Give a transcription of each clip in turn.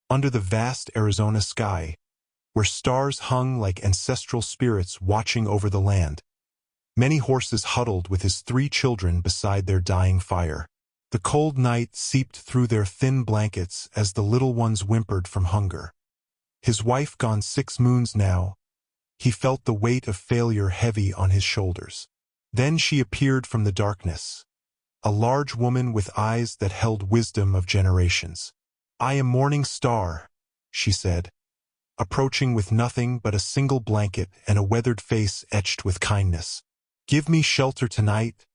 under the vast Arizona sky, where stars hung like ancestral spirits watching over the land. Many horses huddled with his 3 children beside their dying fire. The cold night seeped through their thin blankets as the little ones whimpered from hunger. His wife gone 6 moons now, he felt the weight of failure heavy on his shoulders. Then she appeared from the darkness, a large woman with eyes that held wisdom of generations. "I am Morning Star," she said, approaching with nothing but a single blanket and a weathered face etched with kindness. "Give me shelter tonight,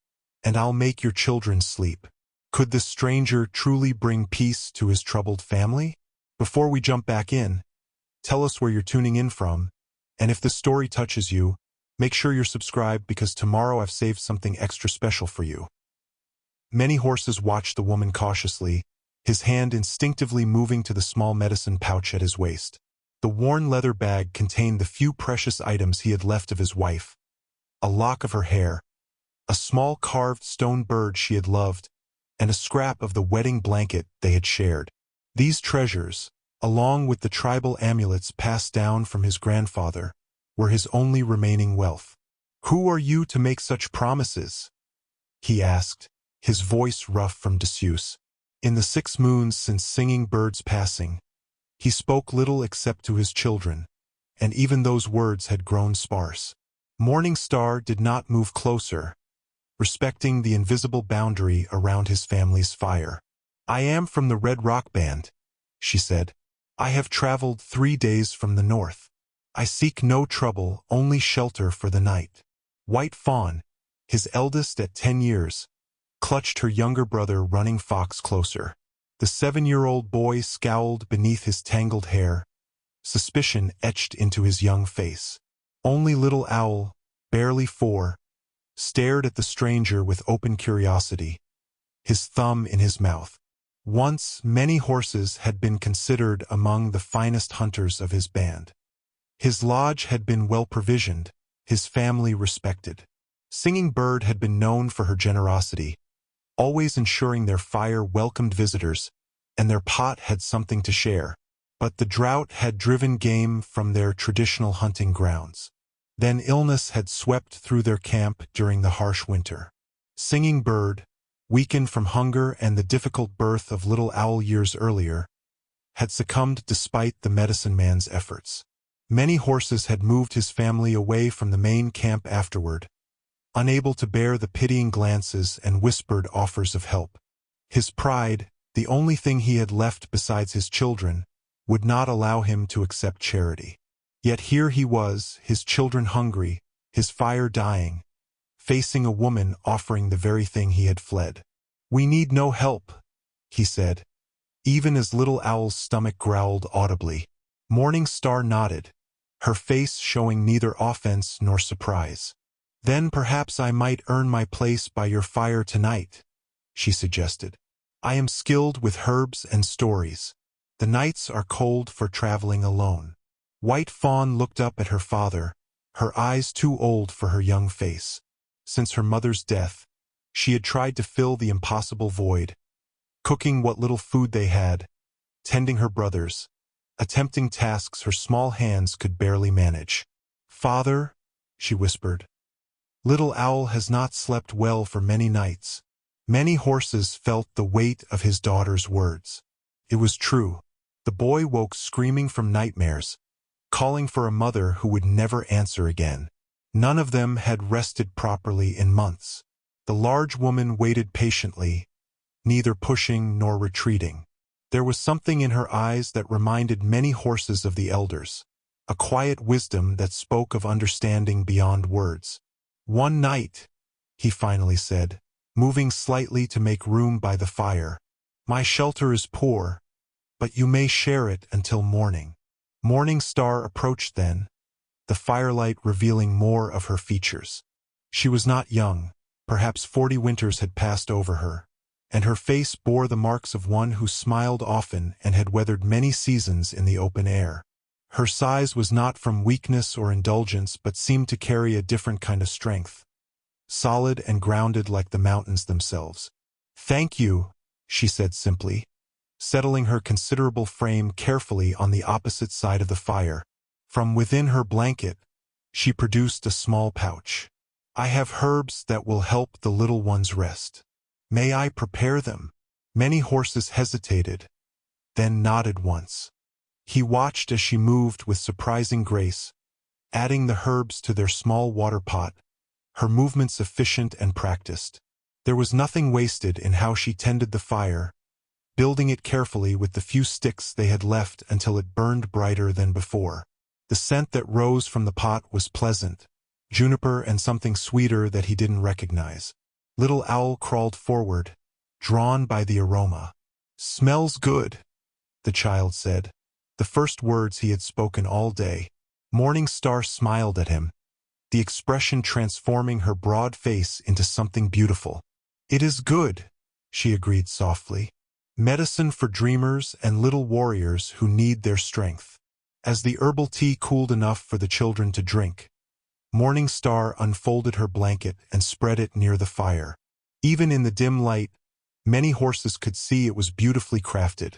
and I'll make your children sleep." Could this stranger truly bring peace to his troubled family? Before we jump back in, tell us where you're tuning in from, and if this story touches you, make sure you're subscribed because tomorrow I've saved something extra special for you. Many horses watched the woman cautiously, his hand instinctively moving to the small medicine pouch at his waist. The worn leather bag contained the few precious items he had left of his wife: a lock of her hair, a small carved stone bird she had loved, and a scrap of the wedding blanket they had shared. These treasures, along with the tribal amulets passed down from his grandfather, were his only remaining wealth. "Who are you to make such promises?" he asked, his voice rough from disuse. In the 6 moons since Singing Bird's passing, he spoke little except to his children, and even those words had grown sparse. Morning Star did not move closer, respecting the invisible boundary around his family's fire. "I am from the Red Rock Band," she said. "I have traveled 3 days from the north. I seek no trouble, only shelter for the night." White Fawn, his eldest at 10 years, clutched her younger brother Running Fox closer. The 7-year-old boy scowled beneath his tangled hair, suspicion etched into his young face. Only Little Owl, barely 4, stared at the stranger with open curiosity, his thumb in his mouth. Once, many horses had been considered among the finest hunters of his band. His lodge had been well provisioned, his family respected. Singing Bird had been known for her generosity, always ensuring their fire welcomed visitors, and their pot had something to share. But the drought had driven game from their traditional hunting grounds. Then illness had swept through their camp during the harsh winter. Singing Bird, weakened from hunger and the difficult birth of Little Owl years earlier, had succumbed despite the medicine man's efforts. Many horses had moved his family away from the main camp afterward, unable to bear the pitying glances and whispered offers of help. His pride, the only thing he had left besides his children, would not allow him to accept charity. Yet here he was, his children hungry, his fire dying, facing a woman offering the very thing he had fled. "We need no help," he said, even as Little Owl's stomach growled audibly. Morning Star nodded, her face showing neither offense nor surprise. "Then perhaps I might earn my place by your fire tonight," she suggested. "I am skilled with herbs and stories. The nights are cold for traveling alone." White Fawn looked up at her father, her eyes too old for her young face. Since her mother's death, she had tried to fill the impossible void, cooking what little food they had, tending her brothers, attempting tasks her small hands could barely manage. "Father," she whispered, "Little Owl has not slept well for many nights." Many horses felt the weight of his daughter's words. It was true. The boy woke screaming from nightmares, calling for a mother who would never answer again. None of them had rested properly in months. The large woman waited patiently, neither pushing nor retreating. There was something in her eyes that reminded many horses of the elders, a quiet wisdom that spoke of understanding beyond words. "One night," he finally said, moving slightly to make room by the fire. "My shelter is poor, but you may share it until morning." Morning Star approached then, the firelight revealing more of her features. She was not young, perhaps 40 winters had passed over her, and her face bore the marks of one who smiled often and had weathered many seasons in the open air. Her size was not from weakness or indulgence but seemed to carry a different kind of strength, solid and grounded like the mountains themselves. "Thank you," she said simply, settling her considerable frame carefully on the opposite side of the fire. From within her blanket, she produced a small pouch. "I have herbs that will help the little ones rest. May I prepare them?" Many horses hesitated, then nodded once. He watched as she moved with surprising grace, adding the herbs to their small water pot, her movements efficient and practiced. There was nothing wasted in how she tended the fire, building it carefully with the few sticks they had left until it burned brighter than before. The scent that rose from the pot was pleasant, juniper and something sweeter that he didn't recognize. Little Owl crawled forward, drawn by the aroma. "Smells good," the child said, the first words he had spoken all day. Morning Star smiled at him, the expression transforming her broad face into something beautiful. "It is good," she agreed softly. "Medicine for dreamers and little warriors who need their strength." As the herbal tea cooled enough for the children to drink, Morning Star unfolded her blanket and spread it near the fire. Even in the dim light, many horses could see it was beautifully crafted.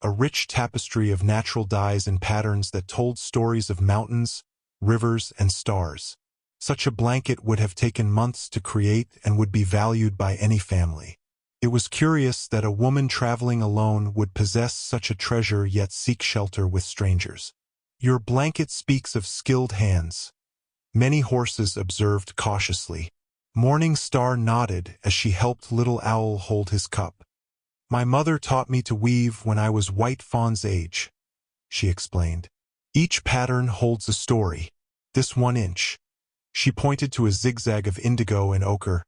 A rich tapestry of natural dyes and patterns that told stories of mountains, rivers, and stars. Such a blanket would have taken months to create and would be valued by any family. It was curious that a woman traveling alone would possess such a treasure yet seek shelter with strangers. "Your blanket speaks of skilled hands," many horses observed cautiously. Morning Star nodded as she helped Little Owl hold his cup. "My mother taught me to weave when I was White Fawn's age," she explained. "Each pattern holds a story. This 1 inch," she pointed to a zigzag of indigo and ochre,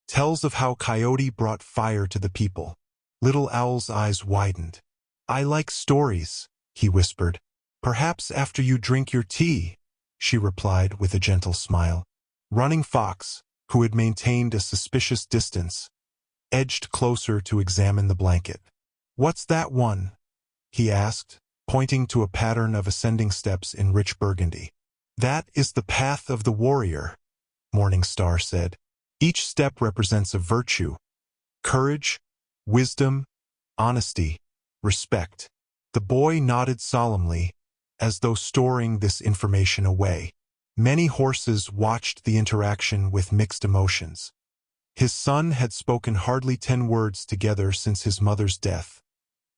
"tells of how Coyote brought fire to the people." Little Owl's eyes widened. "I like stories," he whispered. "Perhaps after you drink your tea," she replied with a gentle smile. Running Fox, who had maintained a suspicious distance, edged closer to examine the blanket. "What's that one?" he asked, pointing to a pattern of ascending steps in rich burgundy. "That is the path of the warrior," Morning Star said. "Each step represents a virtue: courage, wisdom, honesty, respect." The boy nodded solemnly, as though storing this information away. Many horses watched the interaction with mixed emotions. His son had spoken hardly 10 words together since his mother's death,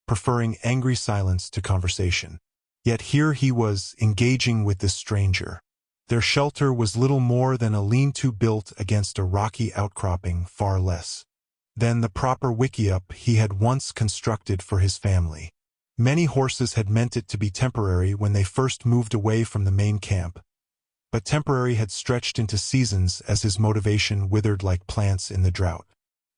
preferring angry silence to conversation. Yet here he was, engaging with this stranger. Their shelter was little more than a lean-to built against a rocky outcropping, far less than the proper wickiup he had once constructed for his family. Many horses had meant it to be temporary when they first moved away from the main camp, but temporary had stretched into seasons as his motivation withered like plants in the drought.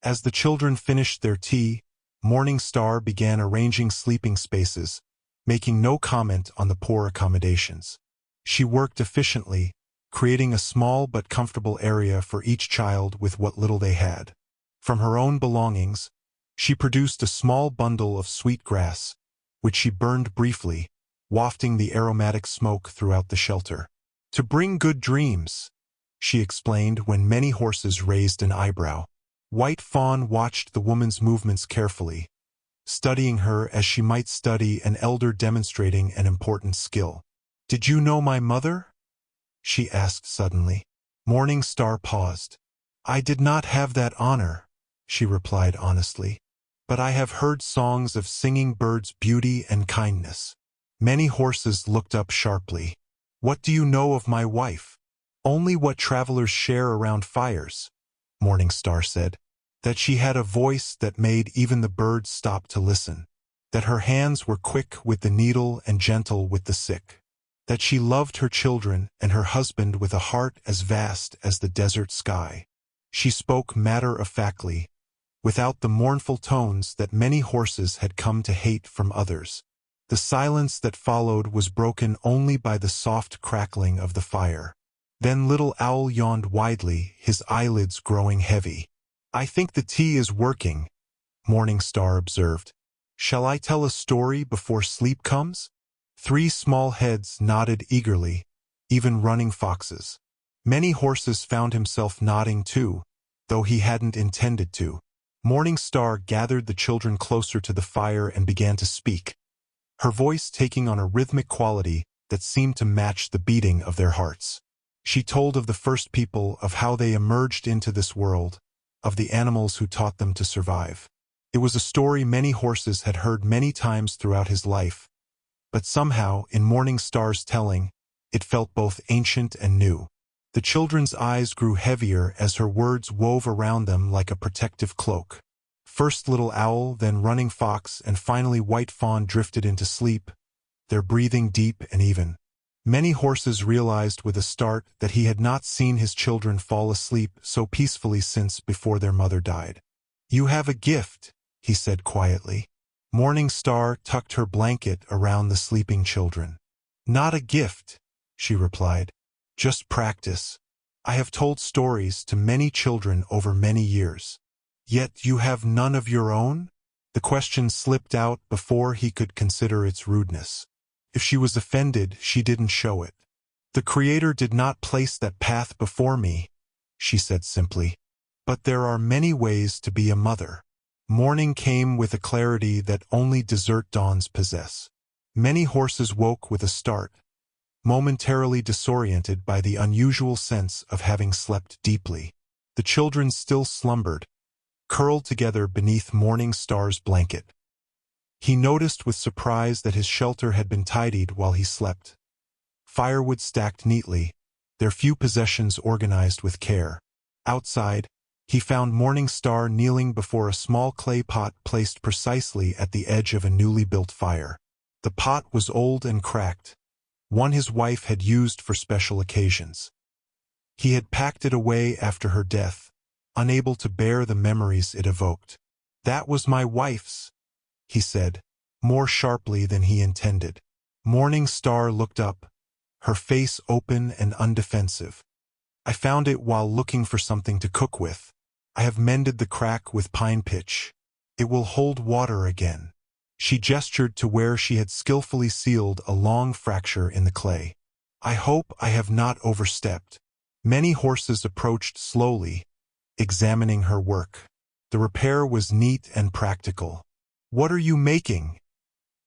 As the children finished their tea, Morning Star began arranging sleeping spaces, making no comment on the poor accommodations. She worked efficiently, creating a small but comfortable area for each child with what little they had. From her own belongings, she produced a small bundle of sweet grass, which she burned briefly, wafting the aromatic smoke throughout the shelter. "To bring good dreams," she explained when many horses raised an eyebrow. White Fawn watched the woman's movements carefully, studying her as she might study an elder demonstrating an important skill. "Did you know my mother?" she asked suddenly. Morning Star paused. "I did not have that honor," she replied honestly, "but I have heard songs of Singing Bird's beauty and kindness." Many horses looked up sharply. "What do you know of my wife?" "Only what travelers share around fires," Morning Star said. "That she had a voice that made even the birds stop to listen. That her hands were quick with the needle and gentle with the sick. That she loved her children and her husband with a heart as vast as the desert sky." She spoke matter-of-factly, without the mournful tones that many horses had come to hate from others. The silence that followed was broken only by the soft crackling of the fire. Then Little Owl yawned widely, his eyelids growing heavy. "I think the tea is working," Morning Star observed. "Shall I tell a story before sleep comes?" 3 small heads nodded eagerly, even Running Fox's. Many horses found himself nodding too, though he hadn't intended to. Morning Star gathered the children closer to the fire and began to speak, her voice taking on a rhythmic quality that seemed to match the beating of their hearts. She told of the first people, of how they emerged into this world, of the animals who taught them to survive. It was a story many horses had heard many times throughout his life, but somehow, in Morning Star's telling, it felt both ancient and new. The children's eyes grew heavier as her words wove around them like a protective cloak. First Little Owl, then Running Fox, and finally White Fawn drifted into sleep, their breathing deep and even. Many horses realized with a start that he had not seen his children fall asleep so peacefully since before their mother died. "You have a gift," he said quietly. Morning Star tucked her blanket around the sleeping children. "Not a gift," she replied. "Just practice. I have told stories to many children over many years. Yet you have none of your own?" The question slipped out before he could consider its rudeness. If she was offended, she didn't show it. "The Creator did not place that path before me," she said simply. "But there are many ways to be a mother." Morning came with a clarity that only desert dawns possess. Many horses woke with a start, momentarily disoriented by the unusual sense of having slept deeply. The children still slumbered, curled together beneath Morning Star's blanket. He noticed with surprise that his shelter had been tidied while he slept. Firewood stacked neatly, their few possessions organized with care. Outside, he found Morning Star kneeling before a small clay pot placed precisely at the edge of a newly built fire. The pot was old and cracked, one his wife had used for special occasions. He had packed it away after her death, unable to bear the memories it evoked. "That was my wife's," he said, more sharply than he intended. Morning Star looked up, her face open and undefensive. "I found it while looking for something to cook with. I have mended the crack with pine pitch. It will hold water again." She gestured to where she had skillfully sealed a long fracture in the clay. "I hope I have not overstepped." Many horses approached slowly, examining her work. The repair was neat and practical. "What are you making?"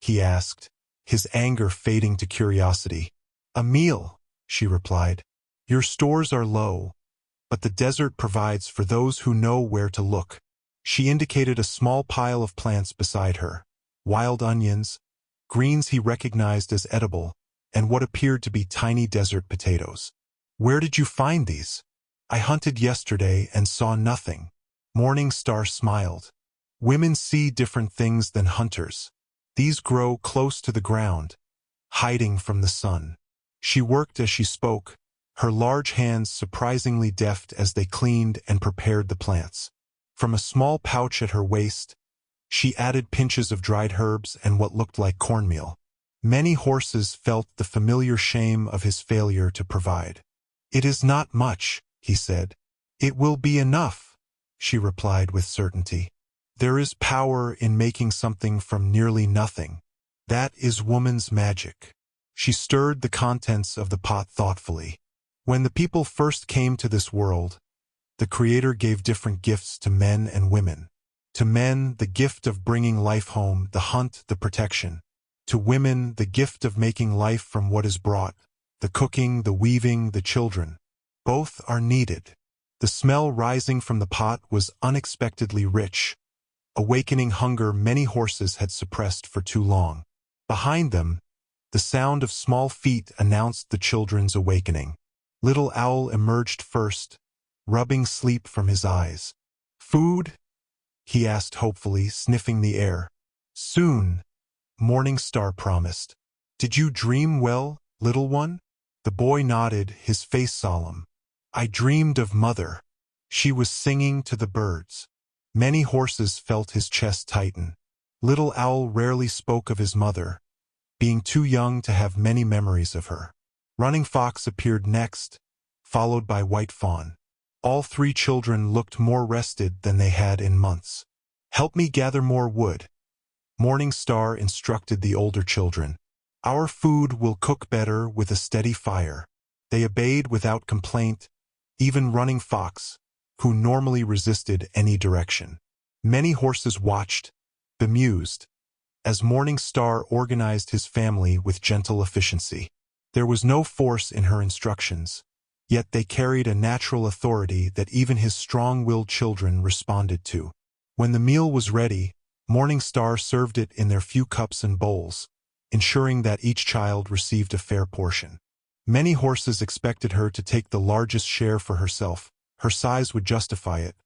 he asked, his anger fading to curiosity. "A meal," she replied. "Your stores are low, but the desert provides for those who know where to look." She indicated a small pile of plants beside her, wild onions, greens he recognized as edible, and what appeared to be tiny desert potatoes. "Where did you find these?" "I hunted yesterday and saw nothing." Morning Star smiled. "Women see different things than hunters. These grow close to the ground, hiding from the sun." She worked as she spoke, her large hands surprisingly deft as they cleaned and prepared the plants. From a small pouch at her waist, she added pinches of dried herbs and what looked like cornmeal. Many horses felt the familiar shame of his failure to provide. "It is not much," he said. "It will be enough," she replied with certainty. "There is power in making something from nearly nothing. That is woman's magic." She stirred the contents of the pot thoughtfully. "When the people first came to this world, the Creator gave different gifts to men and women. To men, the gift of bringing life home, the hunt, the protection. To women, the gift of making life from what is brought, the cooking, the weaving, the children. Both are needed." The smell rising from the pot was unexpectedly rich, awakening hunger many horses had suppressed for too long. Behind them, the sound of small feet announced the children's awakening. Little Owl emerged first, rubbing sleep from his eyes. "Food?" he asked hopefully, sniffing the air. "Soon," Morning Star promised. "Did you dream well, little one?" The boy nodded, his face solemn. "I dreamed of Mother. She was singing to the birds." Many horses felt his chest tighten. Little Owl rarely spoke of his mother, being too young to have many memories of her. Running Fox appeared next, followed by White Fawn. All three children looked more rested than they had in months. "Help me gather more wood," Morning Star instructed the older children. "Our food will cook better with a steady fire." They obeyed without complaint, even Running Fox, who normally resisted any direction. Many horses watched, bemused, as Morning Star organized his family with gentle efficiency. There was no force in her instructions, yet they carried a natural authority that even his strong-willed children responded to. When the meal was ready, Morning Star served it in their few cups and bowls, ensuring that each child received a fair portion. Many horses expected her to take the largest share for herself. Her size would justify it,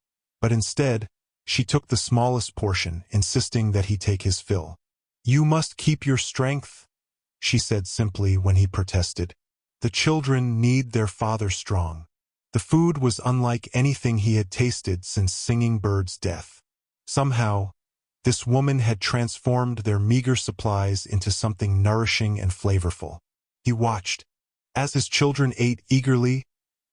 but instead, she took the smallest portion, insisting that he take his fill. "You must keep your strength," she said simply when he protested. "The children need their father strong." The food was unlike anything he had tasted since Singing Bird's death. Somehow, this woman had transformed their meager supplies into something nourishing and flavorful. He watched, as his children ate eagerly,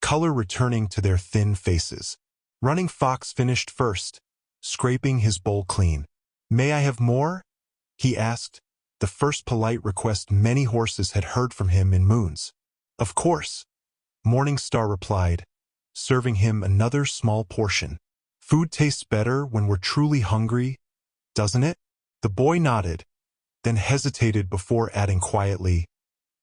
color returning to their thin faces. Running Fox finished first, scraping his bowl clean. "May I have more?" he asked, the first polite request many horses had heard from him in moons. "Of course," Morning Star replied, serving him another small portion. "Food tastes better when we're truly hungry, doesn't it?" The boy nodded, then hesitated before adding quietly,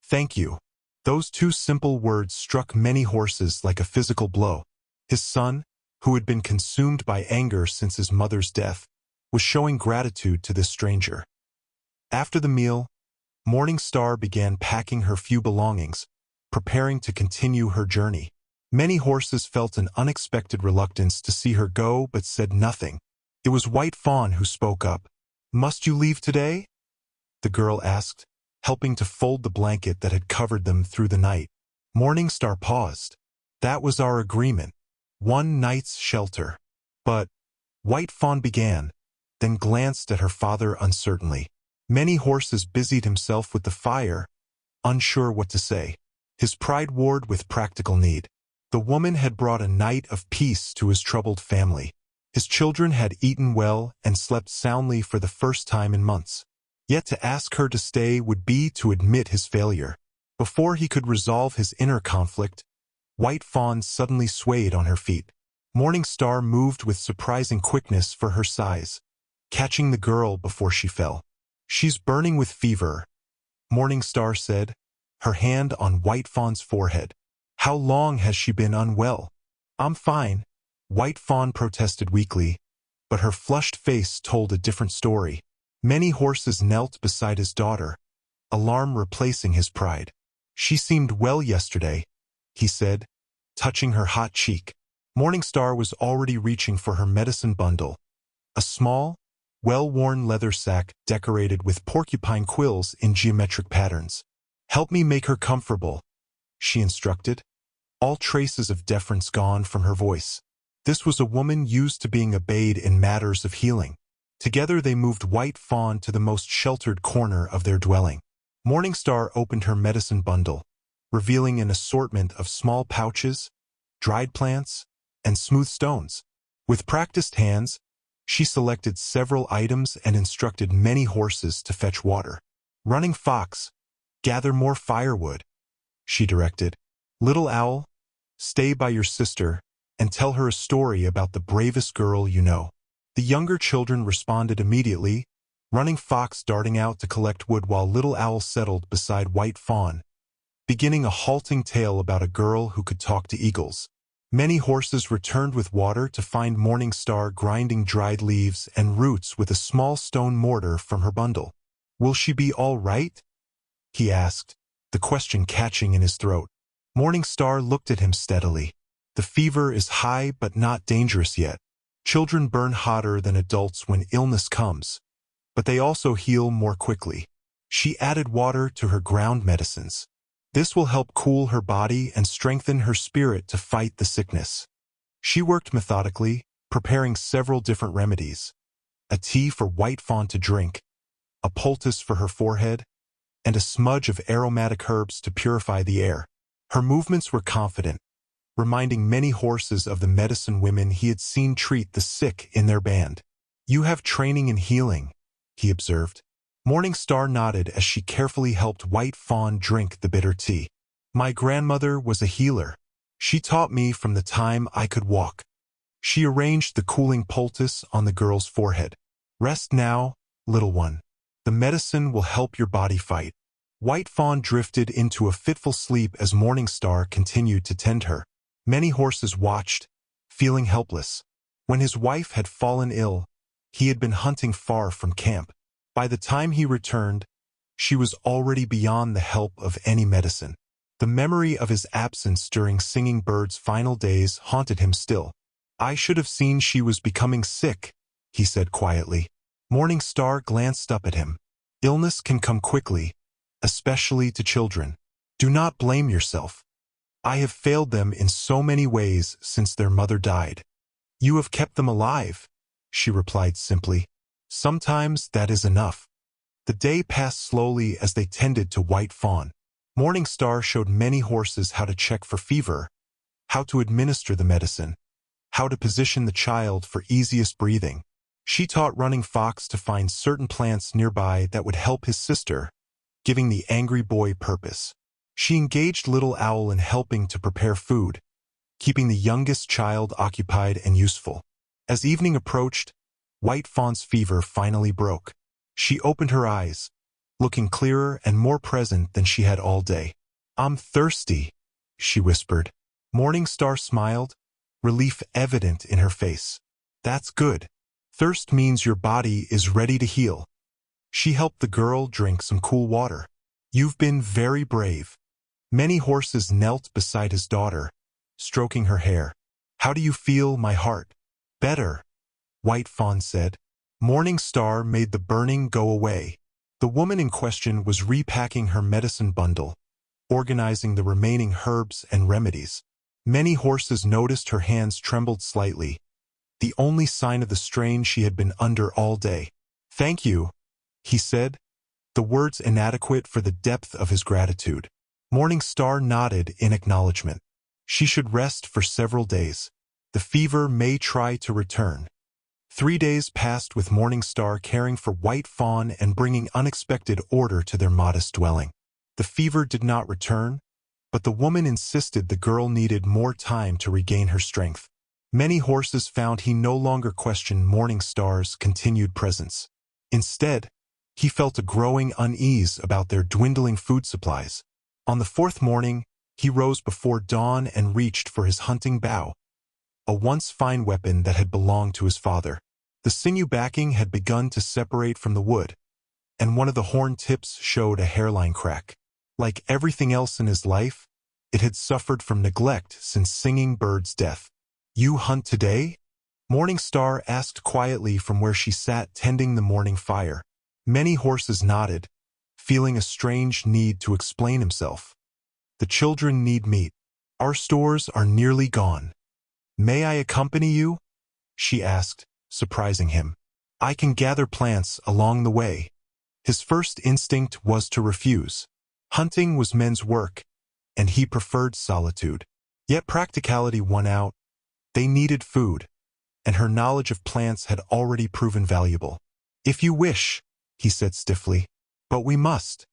"Thank you." Those two simple words struck many horses like a physical blow. His son, who had been consumed by anger since his mother's death, was showing gratitude to this stranger. After the meal, Morning Star began packing her few belongings, preparing to continue her journey. Many horses felt an unexpected reluctance to see her go but said nothing. It was White Fawn who spoke up. "Must you leave today?" the girl asked, helping to fold the blanket that had covered them through the night. Morning Star paused. "That was our agreement. One night's shelter." "But," White Fawn began, then glanced at her father uncertainly. Many horses busied himself with the fire, unsure what to say. His pride warred with practical need. The woman had brought a night of peace to his troubled family. His children had eaten well and slept soundly for the first time in months. Yet to ask her to stay would be to admit his failure. Before he could resolve his inner conflict, White Fawn suddenly swayed on her feet. Morning Star moved with surprising quickness for her size, catching the girl before she fell. "She's burning with fever," Morning Star said, her hand on White Fawn's forehead. "How long has she been unwell?" "I'm fine," White Fawn protested weakly, but her flushed face told a different story. Many horses knelt beside his daughter, alarm replacing his pride. "She seemed well yesterday," he said, touching her hot cheek. Morning Star was already reaching for her medicine bundle, a small, well-worn leather sack decorated with porcupine quills in geometric patterns. "Help me make her comfortable," she instructed, all traces of deference gone from her voice. This was a woman used to being obeyed in matters of healing. Together they moved White Fawn to the most sheltered corner of their dwelling. Morning Star opened her medicine bundle, revealing an assortment of small pouches, dried plants, and smooth stones. With practiced hands, she selected several items and instructed many horses to fetch water. "Running Fox, gather more firewood," she directed. "Little Owl, stay by your sister and tell her a story about the bravest girl you know." The younger children responded immediately, Running Fox darting out to collect wood while Little Owl settled beside White Fawn, beginning a halting tale about a girl who could talk to eagles. Many horses returned with water to find Morning Star grinding dried leaves and roots with a small stone mortar from her bundle. "Will she be all right?" he asked, the question catching in his throat. Morning Star looked at him steadily. "The fever is high but not dangerous yet. Children burn hotter than adults when illness comes, but they also heal more quickly." She added water to her ground medicines. This will help cool her body and strengthen her spirit to fight the sickness. She worked methodically, preparing several different remedies: a tea for White Fawn to drink, a poultice for her forehead, and a smudge of aromatic herbs to purify the air. Her movements were confident, reminding many horses of the medicine women he had seen treat the sick in their band. "You have training in healing," he observed. Morning Star nodded as she carefully helped White Fawn drink the bitter tea. "My grandmother was a healer. She taught me from the time I could walk." She arranged the cooling poultice on the girl's forehead. Rest now, little one. The medicine will help your body fight. White Fawn drifted into a fitful sleep as Morningstar continued to tend her. Many horses watched, feeling helpless. When his wife had fallen ill, he had been hunting far from camp. By the time he returned, she was already beyond the help of any medicine. The memory of his absence during Singing Bird's final days haunted him still. I should have seen she was becoming sick, he said quietly. Morningstar glanced up at him. Illness can come quickly, especially to children. Do not blame yourself. I have failed them in so many ways since their mother died. You have kept them alive, she replied simply. Sometimes that is enough. The day passed slowly as they tended to White Fawn. Morningstar showed many horses how to check for fever, how to administer the medicine, how to position the child for easiest breathing. She taught Running Fox to find certain plants nearby that would help his sister, giving the angry boy purpose. She engaged Little Owl in helping to prepare food, keeping the youngest child occupied and useful. As evening approached, White Fawn's fever finally broke. She opened her eyes, looking clearer and more present than she had all day. I'm thirsty, she whispered. Morningstar smiled, relief evident in her face. That's good. Thirst means your body is ready to heal. She helped the girl drink some cool water. You've been very brave. Many horses knelt beside his daughter, stroking her hair. How do you feel, my heart? Better, White Fawn said. Morningstar made the burning go away. The woman in question was repacking her medicine bundle, organizing the remaining herbs and remedies. Many horses noticed her hands trembled slightly, the only sign of the strain she had been under all day. Thank you, he said, the words inadequate for the depth of his gratitude. Morningstar nodded in acknowledgement. She should rest for several days. The fever may try to return. 3 days passed with Morningstar caring for White Fawn and bringing unexpected order to their modest dwelling. The fever did not return, but the woman insisted the girl needed more time to regain her strength. Many horses found he no longer questioned Morningstar's continued presence. Instead, he felt a growing unease about their dwindling food supplies. On the 4th morning, he rose before dawn and reached for his hunting bow, a once fine weapon that had belonged to his father. The sinew backing had begun to separate from the wood, and one of the horn tips showed a hairline crack. Like everything else in his life, it had suffered from neglect since Singing Bird's death. You hunt today? Morningstar asked quietly from where she sat tending the morning fire. Many horses nodded, feeling a strange need to explain himself. The children need meat. Our stores are nearly gone. May I accompany you? She asked, surprising him. I can gather plants along the way. His first instinct was to refuse. Hunting was men's work, and he preferred solitude. Yet practicality won out. They needed food, and her knowledge of plants had already proven valuable. If you wish, he said stiffly, but we must.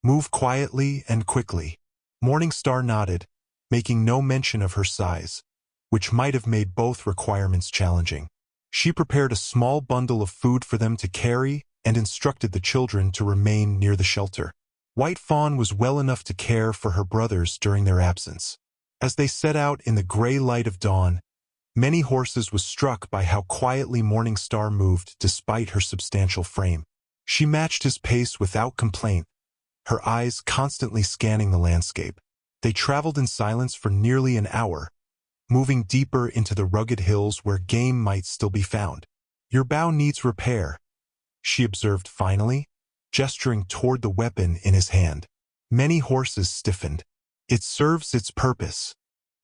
Move quietly and quickly. Morningstar nodded, making no mention of her size, which might have made both requirements challenging. She prepared a small bundle of food for them to carry and instructed the children to remain near the shelter. White Fawn was well enough to care for her brothers during their absence. As they set out in the gray light of dawn, many horses was struck by how quietly Morningstar moved despite her substantial frame. She matched his pace without complaint, her eyes constantly scanning the landscape. They traveled in silence for nearly an hour, moving deeper into the rugged hills where game might still be found. Your bow needs repair, she observed finally, gesturing toward the weapon in his hand. Many horses stiffened. It serves its purpose.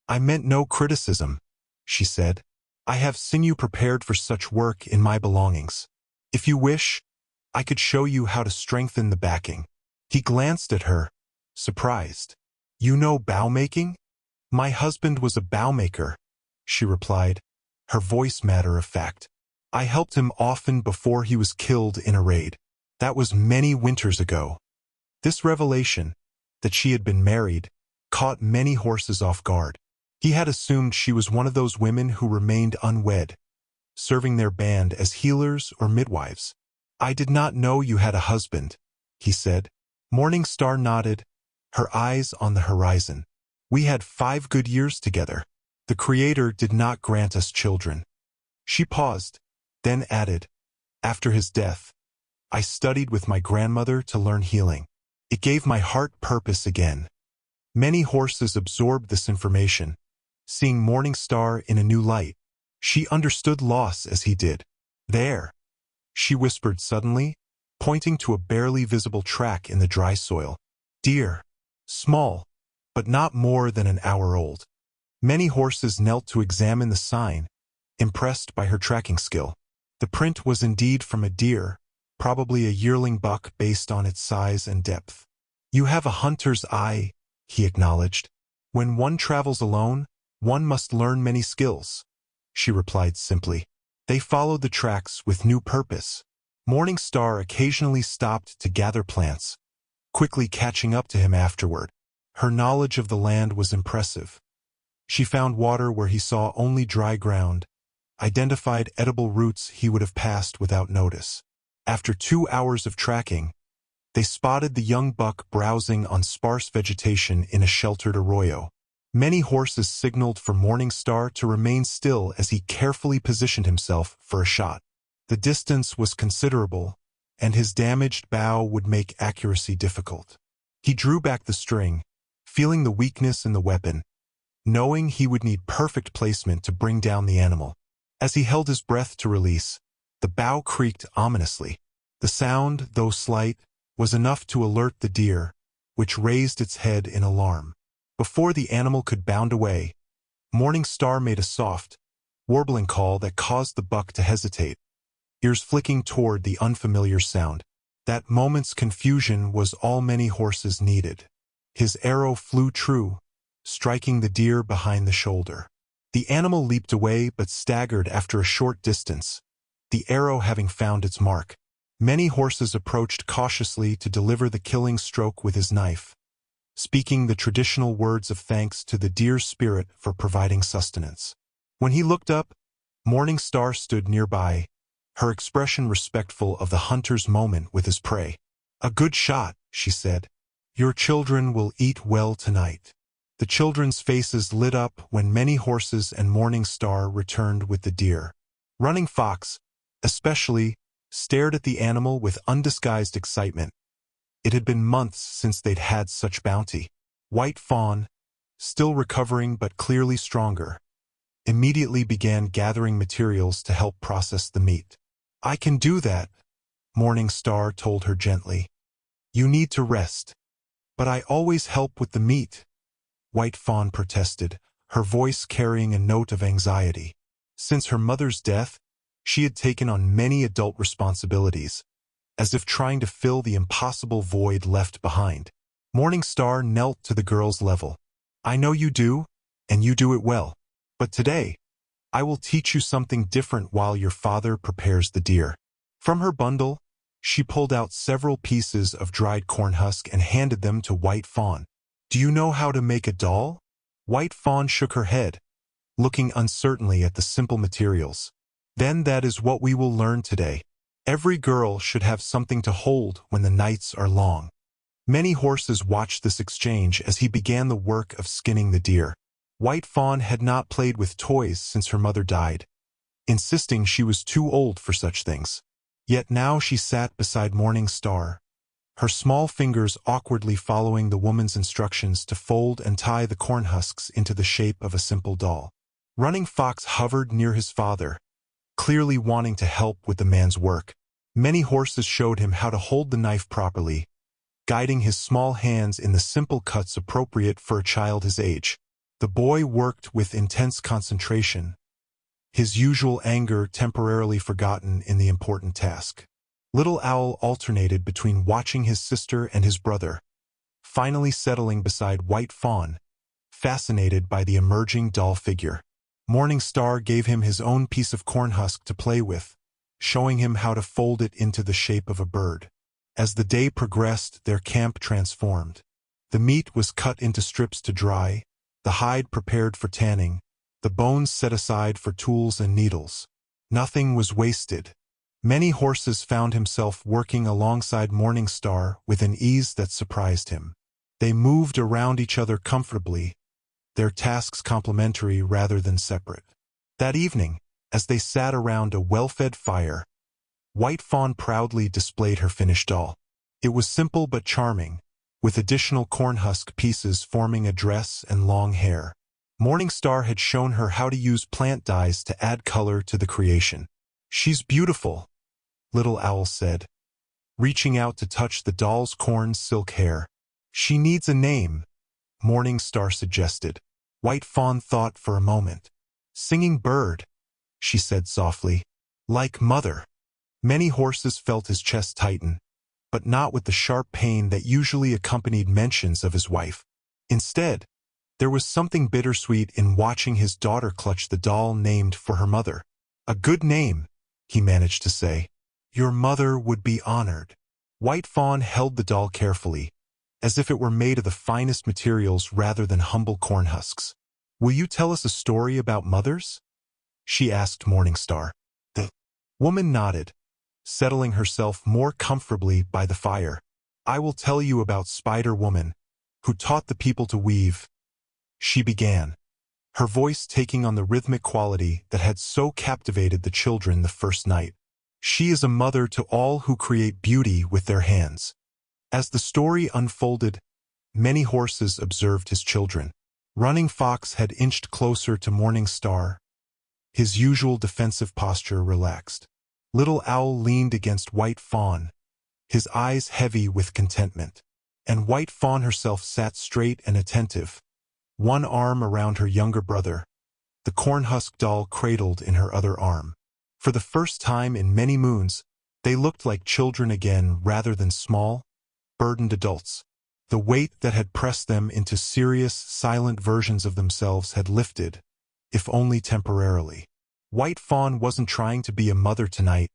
I meant no criticism, she said. I have sinew prepared for such work in my belongings. If you wish, I could show you how to strengthen the backing. He glanced at her, surprised. You know bow making? My husband was a bow maker, she replied, her voice matter of fact. I helped him often before he was killed in a raid. That was many winters ago. This revelation, that she had been married, caught many horses off guard. He had assumed she was one of those women who remained unwed, serving their band as healers or midwives. "I did not know you had a husband," he said. Morning Star nodded, her eyes on the horizon. "We had 5 good years together. The Creator did not grant us children." She paused, then added, "After his death, I studied with my grandmother to learn healing. It gave my heart purpose again." Many horses absorbed this information, seeing Morning Star in a new light. She understood loss as he did. "There," she whispered suddenly, pointing to a barely visible track in the dry soil. "Deer. Small, but not more than an hour old." Many horses knelt to examine the sign, impressed by her tracking skill. The print was indeed from a deer, probably a yearling buck based on its size and depth. "You have a hunter's eye," he acknowledged. "When one travels alone, one must learn many skills," she replied simply. They followed the tracks with new purpose. Morning Star occasionally stopped to gather plants, quickly catching up to him afterward. Her knowledge of the land was impressive. She found water where he saw only dry ground, identified edible roots he would have passed without notice. After 2 hours of tracking, they spotted the young buck browsing on sparse vegetation in a sheltered arroyo. Many horses signaled for Morning Star to remain still as he carefully positioned himself for a shot. The distance was considerable, and his damaged bow would make accuracy difficult. He drew back the string, feeling the weakness in the weapon, knowing he would need perfect placement to bring down the animal. As he held his breath to release, the bow creaked ominously. The sound, though slight, was enough to alert the deer, which raised its head in alarm. Before the animal could bound away, Morning Star made a soft, warbling call that caused the buck to hesitate, ears flicking toward the unfamiliar sound. That moment's confusion was all many horses needed. His arrow flew true, striking the deer behind the shoulder. The animal leaped away but staggered after a short distance, the arrow having found its mark. Many horses approached cautiously to deliver the killing stroke with his knife, speaking the traditional words of thanks to the deer's spirit for providing sustenance. When he looked up, Morning Star stood nearby, her expression respectful of the hunter's moment with his prey. "A good shot," she said. "Your children will eat well tonight." The children's faces lit up when many horses and Morning Star returned with the deer. Running Fox, especially, stared at the animal with undisguised excitement. It had been months since they'd had such bounty. White Fawn, still recovering but clearly stronger, immediately began gathering materials to help process the meat. "I can do that," Morning Star told her gently. "You need to rest." "But I always help with the meat," White Fawn protested, her voice carrying a note of anxiety. Since her mother's death, she had taken on many adult responsibilities, as if trying to fill the impossible void left behind. Morning Star knelt to the girl's level. "I know you do, and you do it well. But today, I will teach you something different while your father prepares the deer." From her bundle, she pulled out several pieces of dried corn husk and handed them to White Fawn. "Do you know how to make a doll?" White Fawn shook her head, looking uncertainly at the simple materials. "Then that is what we will learn today. Every girl should have something to hold when the nights are long." Many horses watched this exchange as he began the work of skinning the deer. White Fawn had not played with toys since her mother died, insisting she was too old for such things. Yet now she sat beside Morning Star, her small fingers awkwardly following the woman's instructions to fold and tie the corn husks into the shape of a simple doll. Running Fox hovered near his father, clearly wanting to help with the man's work. Many horses showed him how to hold the knife properly, guiding his small hands in the simple cuts appropriate for a child his age. The boy worked with intense concentration, his usual anger temporarily forgotten in the important task. Little Owl alternated between watching his sister and his brother, finally settling beside White Fawn, fascinated by the emerging doll figure. Morning Star gave him his own piece of corn husk to play with, showing him how to fold it into the shape of a bird. As the day progressed, their camp transformed. The meat was cut into strips to dry, the hide prepared for tanning, the bones set aside for tools and needles. Nothing was wasted. Many horses found himself working alongside Morningstar with an ease that surprised him. They moved around each other comfortably, their tasks complementary rather than separate. That evening, as they sat around a well-fed fire, White Fawn proudly displayed her finished doll. It was simple but charming, with additional cornhusk pieces forming a dress and long hair. Morningstar had shown her how to use plant dyes to add color to the creation. "She's beautiful," Little Owl said, reaching out to touch the doll's corn silk hair. "She needs a name," Morningstar suggested. White Fawn thought for a moment. "Singing Bird," she said softly. "Like Mother." Many horses felt his chest tighten, but not with the sharp pain that usually accompanied mentions of his wife. Instead, there was something bittersweet in watching his daughter clutch the doll named for her mother. "A good name," he managed to say. "Your mother would be honored." White Fawn held the doll carefully, as if it were made of the finest materials rather than humble corn husks. "Will you tell us a story about mothers?" she asked Morningstar. The woman nodded, settling herself more comfortably by the fire. "I will tell you about Spider-Woman, who taught the people to weave," she began, her voice taking on the rhythmic quality that had so captivated the children the first night. "She is a mother to all who create beauty with their hands." As the story unfolded, many horses observed his children. Running Fox had inched closer to Morningstar, his usual defensive posture relaxed. Little Owl leaned against White Fawn, his eyes heavy with contentment. And White Fawn herself sat straight and attentive, one arm around her younger brother, the cornhusk doll cradled in her other arm. For the first time in many moons, they looked like children again rather than small, burdened adults. The weight that had pressed them into serious, silent versions of themselves had lifted, if only temporarily. White Fawn wasn't trying to be a mother tonight.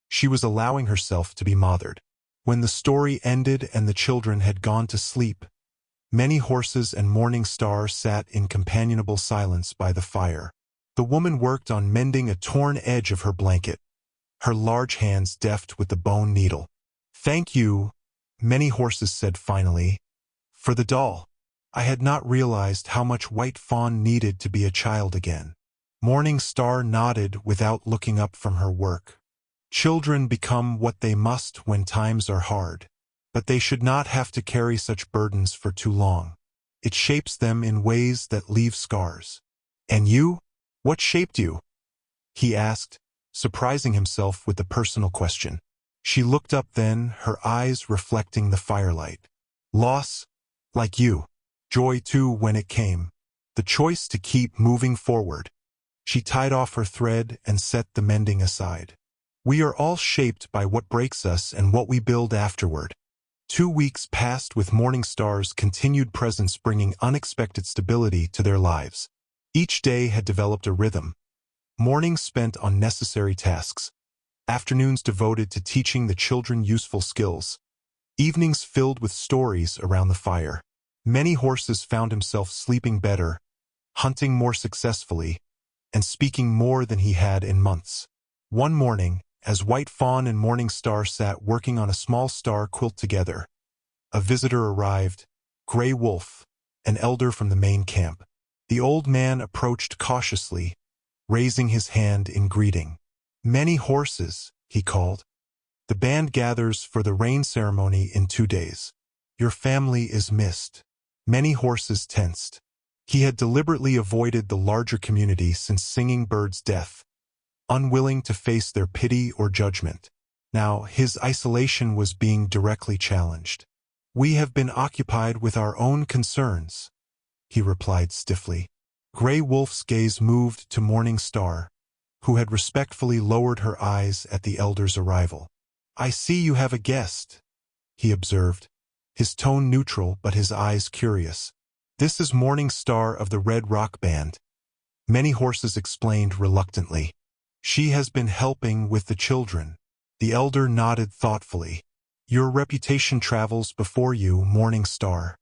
She was allowing herself to be mothered. When the story ended and the children had gone to sleep, many horses and Morningstar sat in companionable silence by the fire. The woman worked on mending a torn edge of her blanket, her large hands deft with the bone needle. "Thank you," many horses said finally, "for the doll. I had not realized how much White Fawn needed to be a child again." Morningstar nodded without looking up from her work. Children become what they must when times are hard, but they should not have to carry such burdens for too long. It shapes them in ways that leave scars. "And you? What shaped you?" he asked, surprising himself with the personal question. She looked up then, her eyes reflecting the firelight. "Loss, like you. Joy too when it came. The choice to keep moving forward." She tied off her thread and set the mending aside. "We are all shaped by what breaks us and what we build afterward." 2 weeks passed with Morningstar's continued presence bringing unexpected stability to their lives. Each day had developed a rhythm. Mornings spent on necessary tasks, afternoons devoted to teaching the children useful skills, evenings filled with stories around the fire. Many horses found himself sleeping better, hunting more successfully, and speaking more than he had in months. One morning, as White Fawn and Morningstar sat working on a small star quilt together, a visitor arrived, Gray Wolf, an elder from the main camp. The old man approached cautiously, raising his hand in greeting. "Many horses," he called. "The band gathers for the rain ceremony in 2 days. Your family is missed." Many horses tensed. He had deliberately avoided the larger community since Singing Bird's death, unwilling to face their pity or judgment. Now, his isolation was being directly challenged. "We have been occupied with our own concerns," he replied stiffly. Gray Wolf's gaze moved to Morningstar, who had respectfully lowered her eyes at the elder's arrival. "I see you have a guest," he observed, his tone neutral but his eyes curious. "This is Morningstar of the Red Rock Band," Many Horses explained reluctantly. "She has been helping with the children." The elder nodded thoughtfully. "Your reputation travels before you, Morningstar.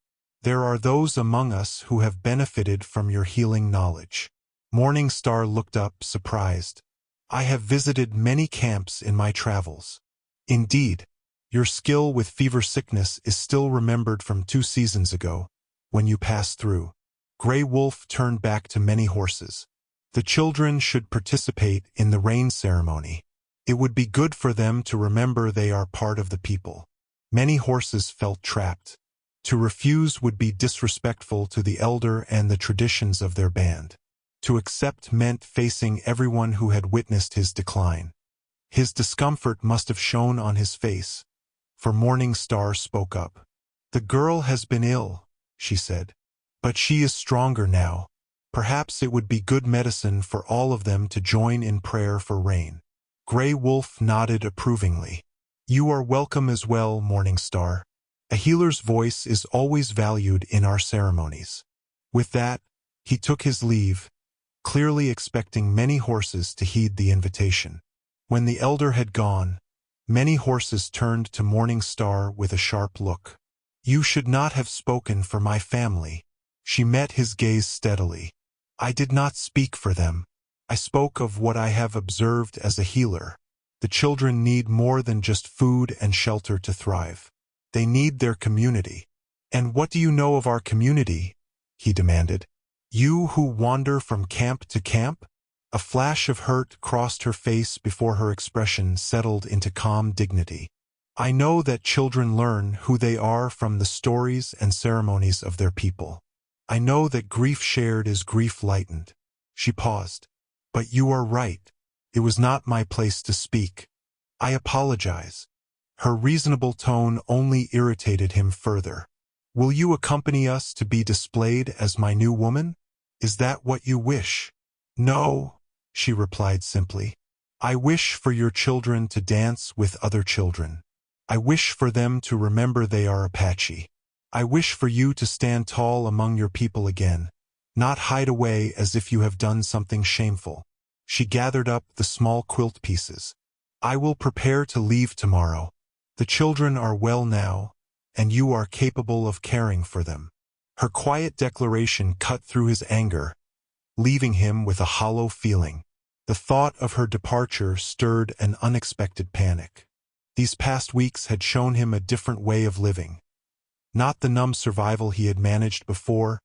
There are those among us who have benefited from your healing knowledge. Morning Star looked up, surprised. I have visited many camps in my travels. Indeed, your skill with fever sickness is still remembered from 2 seasons ago, when you passed through. Gray Wolf turned back to Many Horses. The children should participate in the rain ceremony. It would be good for them to remember they are part of the people. Many Horses felt trapped. To refuse would be disrespectful to the elder and the traditions of their band. To accept meant facing everyone who had witnessed his decline. His discomfort must have shown on his face, for Morning Star spoke up. The girl has been ill, she said. But she is stronger now. Perhaps it would be good medicine for all of them to join in prayer for rain. Gray Wolf nodded approvingly. You are welcome as well, Morning Star. A healer's voice is always valued in our ceremonies. With that, he took his leave, clearly expecting Many Horses to heed the invitation. When the elder had gone, Many Horses turned to Morning Star with a sharp look. You should not have spoken for my family. She met his gaze steadily. I did not speak for them. I spoke of what I have observed as a healer. The children need more than just food and shelter to thrive. They need their community. And what do you know of our community? He demanded. You who wander from camp to camp? A flash of hurt crossed her face before her expression settled into calm dignity. I know that children learn who they are from the stories and ceremonies of their people. I know that grief shared is grief lightened. She paused. But you are right. It was not my place to speak. I apologize. Her reasonable tone only irritated him further. Will you accompany us to be displayed as my new woman? Is that what you wish? No, she replied simply. I wish for your children to dance with other children. I wish for them to remember they are Apache. I wish for you to stand tall among your people again, not hide away as if you have done something shameful. She gathered up the small quilt pieces. I will prepare to leave tomorrow. The children are well now, and you are capable of caring for them. Her quiet declaration cut through his anger, leaving him with a hollow feeling. The thought of her departure stirred an unexpected panic. These past weeks had shown him a different way of living. Not the numb survival he had managed before,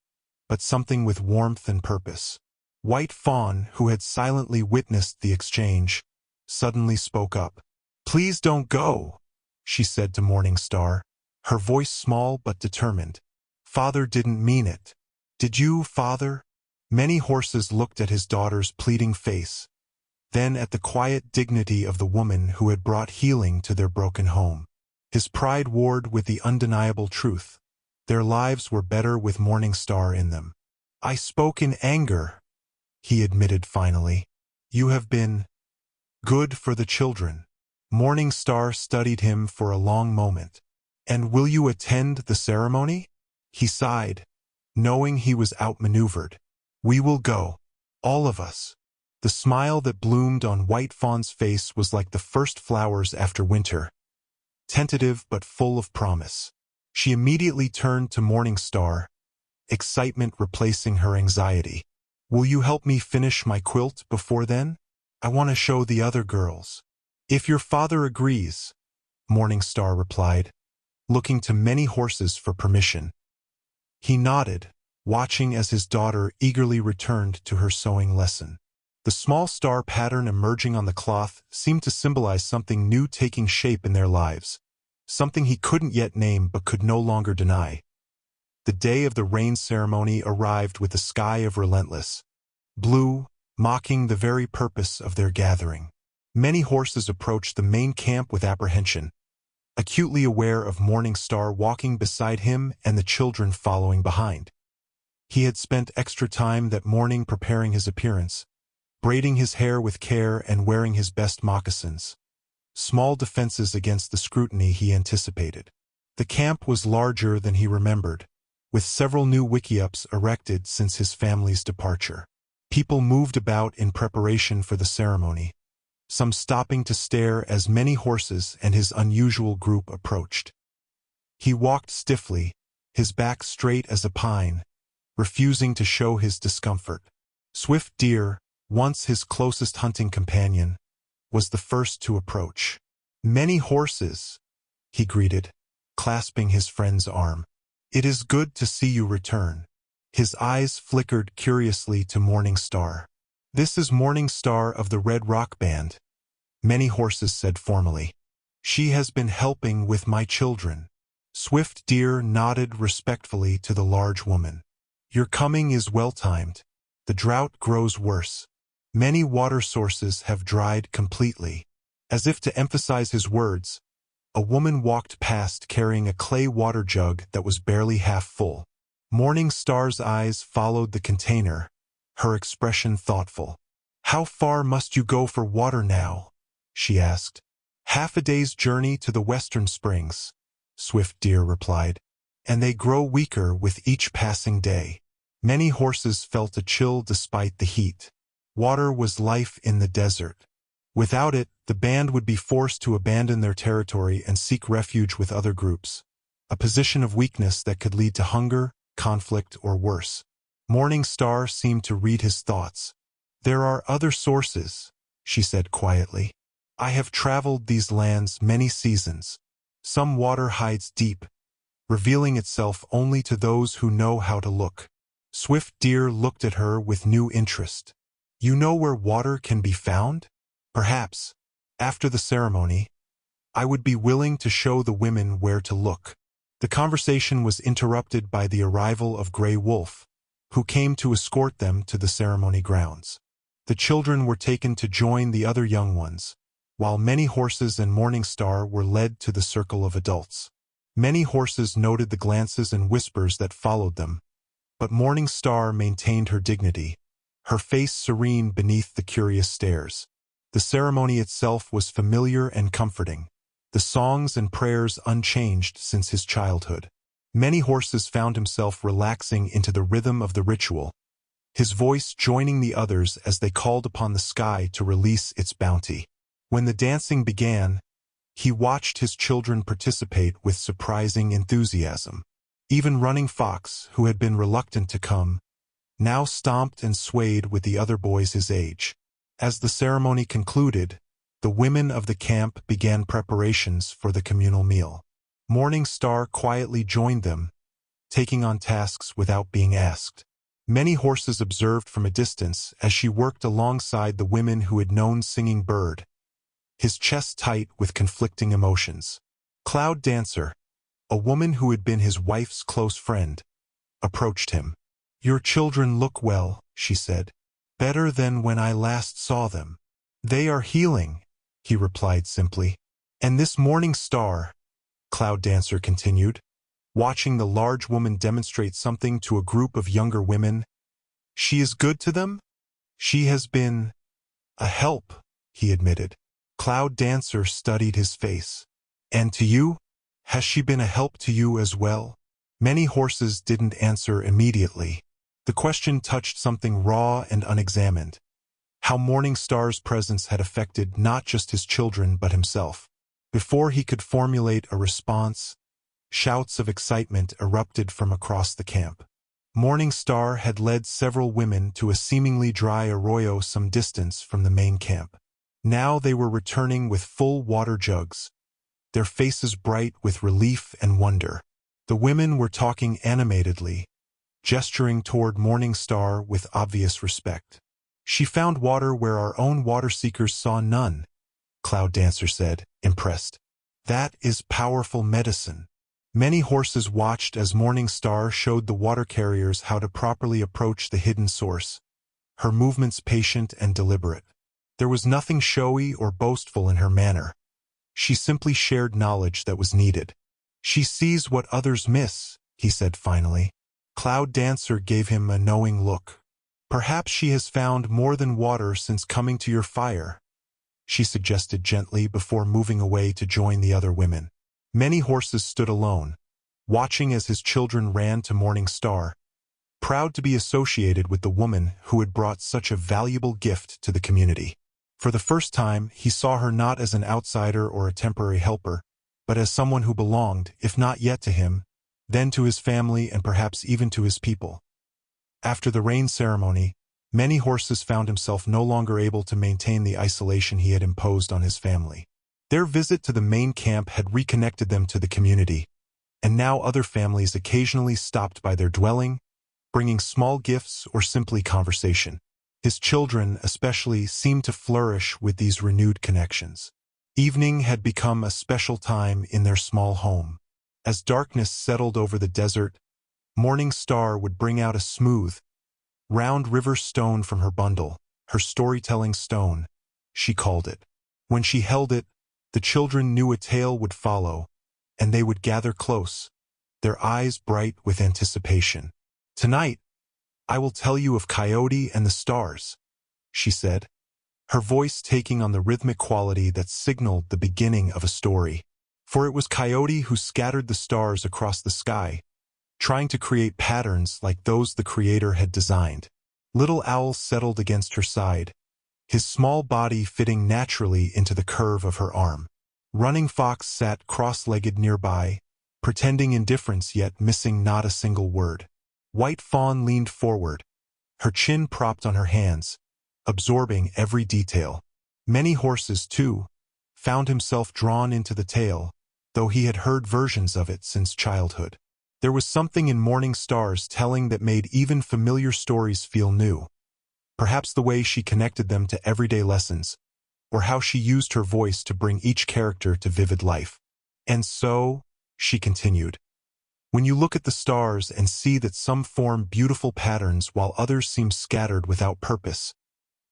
but something with warmth and purpose. White Fawn, who had silently witnessed the exchange, suddenly spoke up. Please don't go, she said to Morning Star, her voice small but determined. Father didn't mean it. Did you, Father? Many Horses looked at his daughter's pleading face, then at the quiet dignity of the woman who had brought healing to their broken home. His pride warred with the undeniable truth. Their lives were better with Morning Star in them. I spoke in anger, he admitted finally. You have been good for the children. Morning Star studied him for a long moment. And will you attend the ceremony? He sighed, knowing he was outmaneuvered. We will go. All of us. The smile that bloomed on White Fawn's face was like the first flowers after winter. Tentative but full of promise. She immediately turned to Morning Star, excitement replacing her anxiety. Will you help me finish my quilt before then? I want to show the other girls. If your father agrees, Morning Star replied, looking to Many Horses for permission. He nodded, watching as his daughter eagerly returned to her sewing lesson. The small star pattern emerging on the cloth seemed to symbolize something new taking shape in their lives, something he couldn't yet name but could no longer deny. The day of the rain ceremony arrived with a sky of relentless blue, mocking the very purpose of their gathering. Many Horses approached the main camp with apprehension, acutely aware of Morning Star walking beside him and the children following behind. He had spent extra time that morning preparing his appearance, braiding his hair with care and wearing his best moccasins. Small defenses against the scrutiny he anticipated. The camp was larger than he remembered, with several new wiki-ups erected since his family's departure. People moved about in preparation for the ceremony, some stopping to stare as Many Horses and his unusual group approached. He walked stiffly, his back straight as a pine, refusing to show his discomfort. Swift Deer, once his closest hunting companion, was the first to approach. "Many horses," he greeted, clasping his friend's arm. "It is good to see you return." His eyes flickered curiously to Morning Star. "This is Morning Star of the Red Rock Band," Many Horses said formally. "She has been helping with my children." Swift Deer nodded respectfully to the large woman. "Your coming is well-timed. The drought grows worse. Many water sources have dried completely." As if to emphasize his words, a woman walked past carrying a clay water jug that was barely half full. Morning Star's eyes followed the container, her expression thoughtful. "How far must you go for water now?" she asked. "Half a day's journey to the western springs," Swift Deer replied. "And they grow weaker with each passing day." Many Horses felt a chill despite the heat. Water was life in the desert. Without it, the band would be forced to abandon their territory and seek refuge with other groups, a position of weakness that could lead to hunger, conflict, or worse. Morning Star seemed to read his thoughts. "There are other sources," she said quietly. "I have traveled these lands many seasons. Some water hides deep, revealing itself only to those who know how to look." Swift Deer looked at her with new interest. "You know where water can be found? Perhaps, after the ceremony, I would be willing to show the women where to look." The conversation was interrupted by the arrival of Grey Wolf, who came to escort them to the ceremony grounds. The children were taken to join the other young ones, while Many Horses and Morning Star were led to the circle of adults. Many Horses noted the glances and whispers that followed them, but Morning Star maintained her dignity, her face serene beneath the curious stares. The ceremony itself was familiar and comforting, the songs and prayers unchanged since his childhood. Many Horses found himself relaxing into the rhythm of the ritual, his voice joining the others as they called upon the sky to release its bounty. When the dancing began, he watched his children participate with surprising enthusiasm. Even Running Fox, who had been reluctant to come, now stomped and swayed with the other boys his age. As the ceremony concluded, the women of the camp began preparations for the communal meal. Morning Star quietly joined them, taking on tasks without being asked. Many Horses observed from a distance as she worked alongside the women who had known Singing Bird, his chest tight with conflicting emotions. Cloud Dancer, a woman who had been his wife's close friend, approached him. "Your children look well," she said. "Better than when I last saw them." "They are healing," he replied simply. "And this Morning Star," Cloud Dancer continued, watching the large woman demonstrate something to a group of younger women. "She is good to them?" "She has been a help," he admitted. Cloud Dancer studied his face. "And to you? Has she been a help to you as well?" Many Horses didn't answer immediately. The question touched something raw and unexamined. How Morning Star's presence had affected not just his children but himself. Before he could formulate a response, shouts of excitement erupted from across the camp. Morning Star had led several women to a seemingly dry arroyo some distance from the main camp. Now they were returning with full water jugs, their faces bright with relief and wonder. The women were talking animatedly, gesturing toward Morning Star with obvious respect. "She found water where our own water seekers saw none," Cloud Dancer said, impressed. "That is powerful medicine." Many Horses watched as Morning Star showed the water carriers how to properly approach the hidden source, her movements patient and deliberate. There was nothing showy or boastful in her manner. She simply shared knowledge that was needed. "She sees what others miss," he said finally. Cloud Dancer gave him a knowing look. "Perhaps she has found more than water since coming to your fire," she suggested gently before moving away to join the other women. Many Horses stood alone, watching as his children ran to Morning Star, proud to be associated with the woman who had brought such a valuable gift to the community. For the first time, he saw her not as an outsider or a temporary helper, but as someone who belonged, if not yet to him, then to his family and perhaps even to his people. After the rain ceremony, many horses found himself no longer able to maintain the isolation he had imposed on his family. Their visit to the main camp had reconnected them to the community, and now other families occasionally stopped by their dwelling, bringing small gifts or simply conversation. His children, especially, seemed to flourish with these renewed connections. Evening had become a special time in their small home. As darkness settled over the desert, Morning Star would bring out a smooth, round river stone from her bundle, her storytelling stone, she called it. When she held it, the children knew a tale would follow, and they would gather close, their eyes bright with anticipation. Tonight, I will tell you of Coyote and the stars, she said, her voice taking on the rhythmic quality that signaled the beginning of a story. For it was Coyote who scattered the stars across the sky, trying to create patterns like those the Creator had designed. Little Owl settled against her side, his small body fitting naturally into the curve of her arm. Running Fox sat cross-legged nearby, pretending indifference yet missing not a single word. White Fawn leaned forward, her chin propped on her hands, absorbing every detail. Many horses, too, found himself drawn into the tale, though he had heard versions of it since childhood. There was something in Morning Star's telling that made even familiar stories feel new. Perhaps the way she connected them to everyday lessons, or how she used her voice to bring each character to vivid life. And so, she continued, when you look at the stars and see that some form beautiful patterns while others seem scattered without purpose,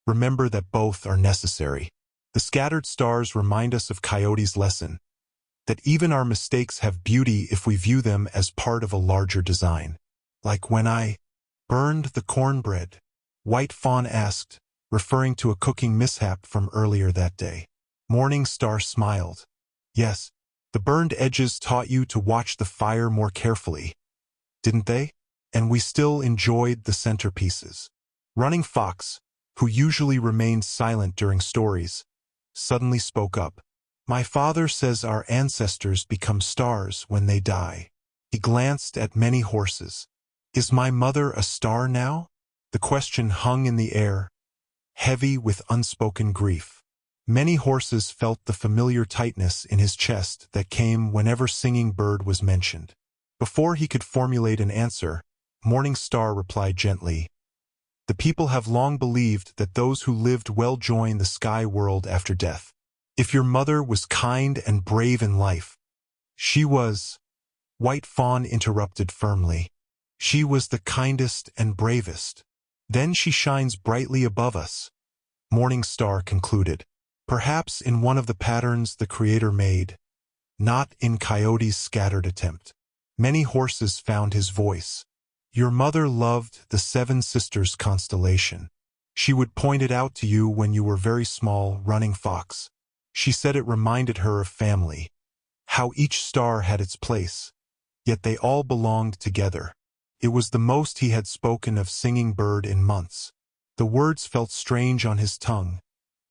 remember that both are necessary. The scattered stars remind us of Coyote's lesson, that even our mistakes have beauty if we view them as part of a larger design. Like when I burned the cornbread, White Fawn asked, referring to a cooking mishap from earlier that day. Morning Star smiled. Yes, the burned edges taught you to watch the fire more carefully, didn't they? And we still enjoyed the centerpieces. Running Fox, who usually remained silent during stories, suddenly spoke up. My father says our ancestors become stars when they die. He glanced at many horses. Is my mother a star now? The question hung in the air, heavy with unspoken grief. Many horses felt the familiar tightness in his chest that came whenever Singing Bird was mentioned. Before he could formulate an answer, Morning Star replied gently, the people have long believed that those who lived well join the sky world after death. If your mother was kind and brave in life, she was, White Fawn interrupted firmly. She was the kindest and bravest. Then she shines brightly above us, Morning Star concluded. Perhaps in one of the patterns the Creator made, not in Coyote's scattered attempt. Many horses found his voice. Your mother loved the Seven Sisters constellation. She would point it out to you when you were very small, Running Fox. She said it reminded her of family, how each star had its place, yet they all belonged together. It was the most he had spoken of Singing Bird in months. The words felt strange on his tongue,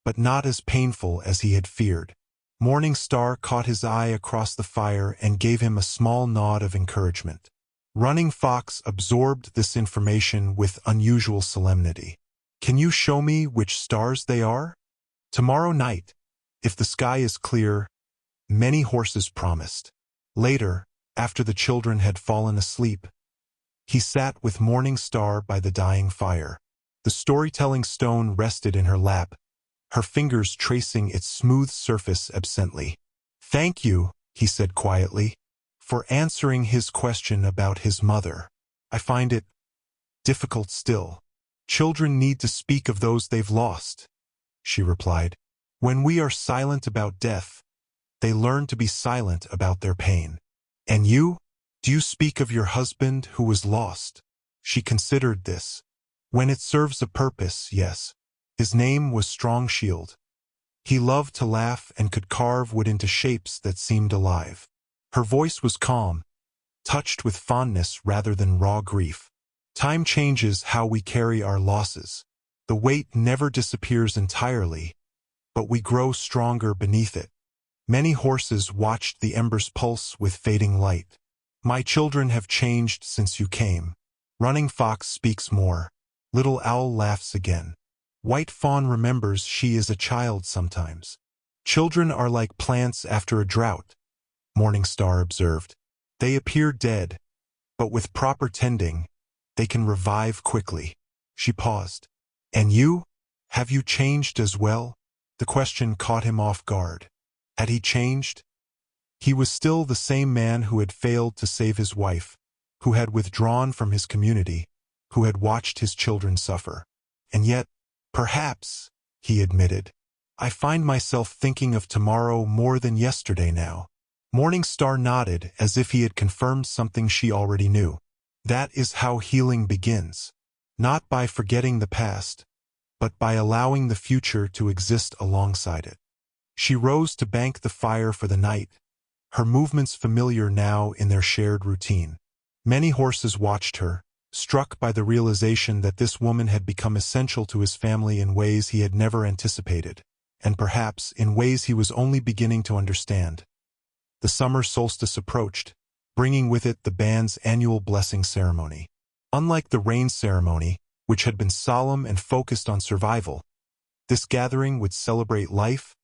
but not as painful as he had feared. Morning Star caught his eye across the fire and gave him a small nod of encouragement. Running Fox absorbed this information with unusual solemnity. Can you show me which stars they are? Tomorrow night, if the sky is clear, many horses promised. Later, after the children had fallen asleep, he sat with Morning Star by the dying fire. The storytelling stone rested in her lap, her fingers tracing its smooth surface absently. Thank you, he said quietly, for answering his question about his mother. I find it difficult still. Children need to speak of those they've lost, she replied. When we are silent about death, they learn to be silent about their pain. And you? Do you speak of your husband who was lost? She considered this. When it serves a purpose, yes. His name was Strong Shield. He loved to laugh and could carve wood into shapes that seemed alive. Her voice was calm, touched with fondness rather than raw grief. Time changes how we carry our losses. The weight never disappears entirely, but we grow stronger beneath it. Many horses watched the embers pulse with fading light. My children have changed since you came. Running Fox speaks more. Little Owl laughs again. White Fawn remembers she is a child sometimes. Children are like plants after a drought, Morning Star observed. They appear dead, but with proper tending, they can revive quickly. She paused. And you? Have you changed as well? The question caught him off guard. Had he changed? He was still the same man who had failed to save his wife, who had withdrawn from his community, who had watched his children suffer. And yet, perhaps, he admitted, I find myself thinking of tomorrow more than yesterday now. Morning Star nodded as if he had confirmed something she already knew. That is how healing begins. Not by forgetting the past, but by allowing the future to exist alongside it. She rose to bank the fire for the night, her movements familiar now in their shared routine. Many horses watched her, struck by the realization that this woman had become essential to his family in ways he had never anticipated, and perhaps in ways he was only beginning to understand. The summer solstice approached, bringing with it the band's annual blessing ceremony. Unlike the rain ceremony, which had been solemn and focused on survival, this gathering would celebrate life,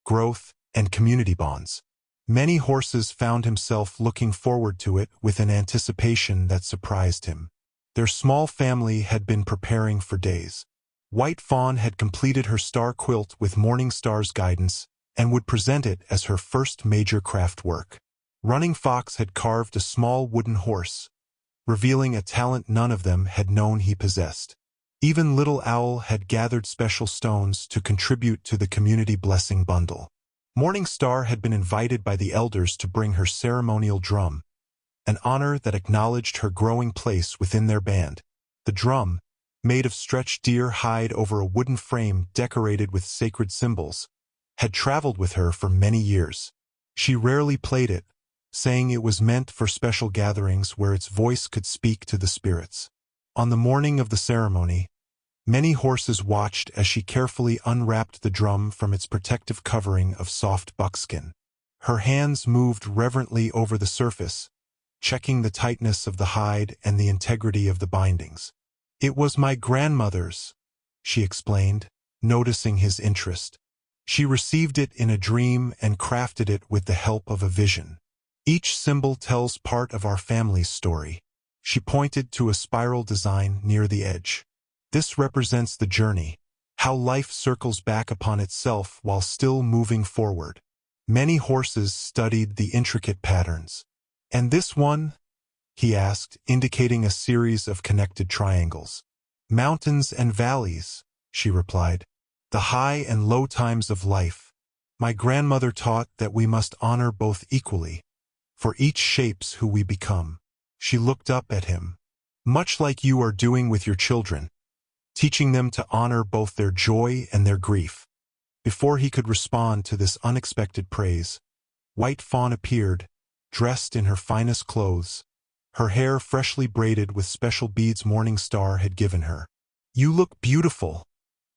growth, and community bonds. Many horses found himself looking forward to it with an anticipation that surprised him. Their small family had been preparing for days. White Fawn had completed her star quilt with Morning Star's guidance and would present it as her first major craft work. Running Fox had carved a small wooden horse, revealing a talent none of them had known he possessed. Even Little Owl had gathered special stones to contribute to the community blessing bundle. Morning Star had been invited by the elders to bring her ceremonial drum, an honor that acknowledged her growing place within their band. The drum, made of stretched deer hide over a wooden frame decorated with sacred symbols, had traveled with her for many years. She rarely played it, saying it was meant for special gatherings where its voice could speak to the spirits. On the morning of the ceremony, many horses watched as she carefully unwrapped the drum from its protective covering of soft buckskin. Her hands moved reverently over the surface, checking the tightness of the hide and the integrity of the bindings. It was my grandmother's, she explained, noticing his interest. She received it in a dream and crafted it with the help of a vision. Each symbol tells part of our family's story. She pointed to a spiral design near the edge. This represents the journey, how life circles back upon itself while still moving forward. Many horses studied the intricate patterns. And this one? He asked, indicating a series of connected triangles. Mountains and valleys, she replied. The high and low times of life. My grandmother taught that we must honor both equally, for each shapes who we become. She looked up at him, much like you are doing with your children, teaching them to honor both their joy and their grief. Before he could respond to this unexpected praise, White Fawn appeared, dressed in her finest clothes, her hair freshly braided with special beads Morning Star had given her. You look beautiful,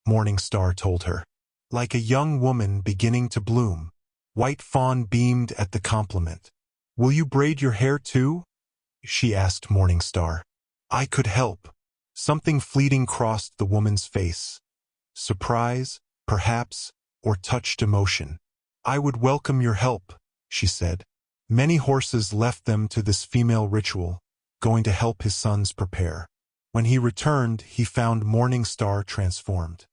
Morning Star told her. Like a young woman beginning to bloom. White Fawn beamed at the compliment. Will you braid your hair too? She asked Morning Star. I could help. Something fleeting crossed the woman's face. Surprise, perhaps, or touched emotion. I would welcome your help, she said. Many horses left them to this female ritual, going to help his sons prepare. When he returned, he found Morning Star transformed.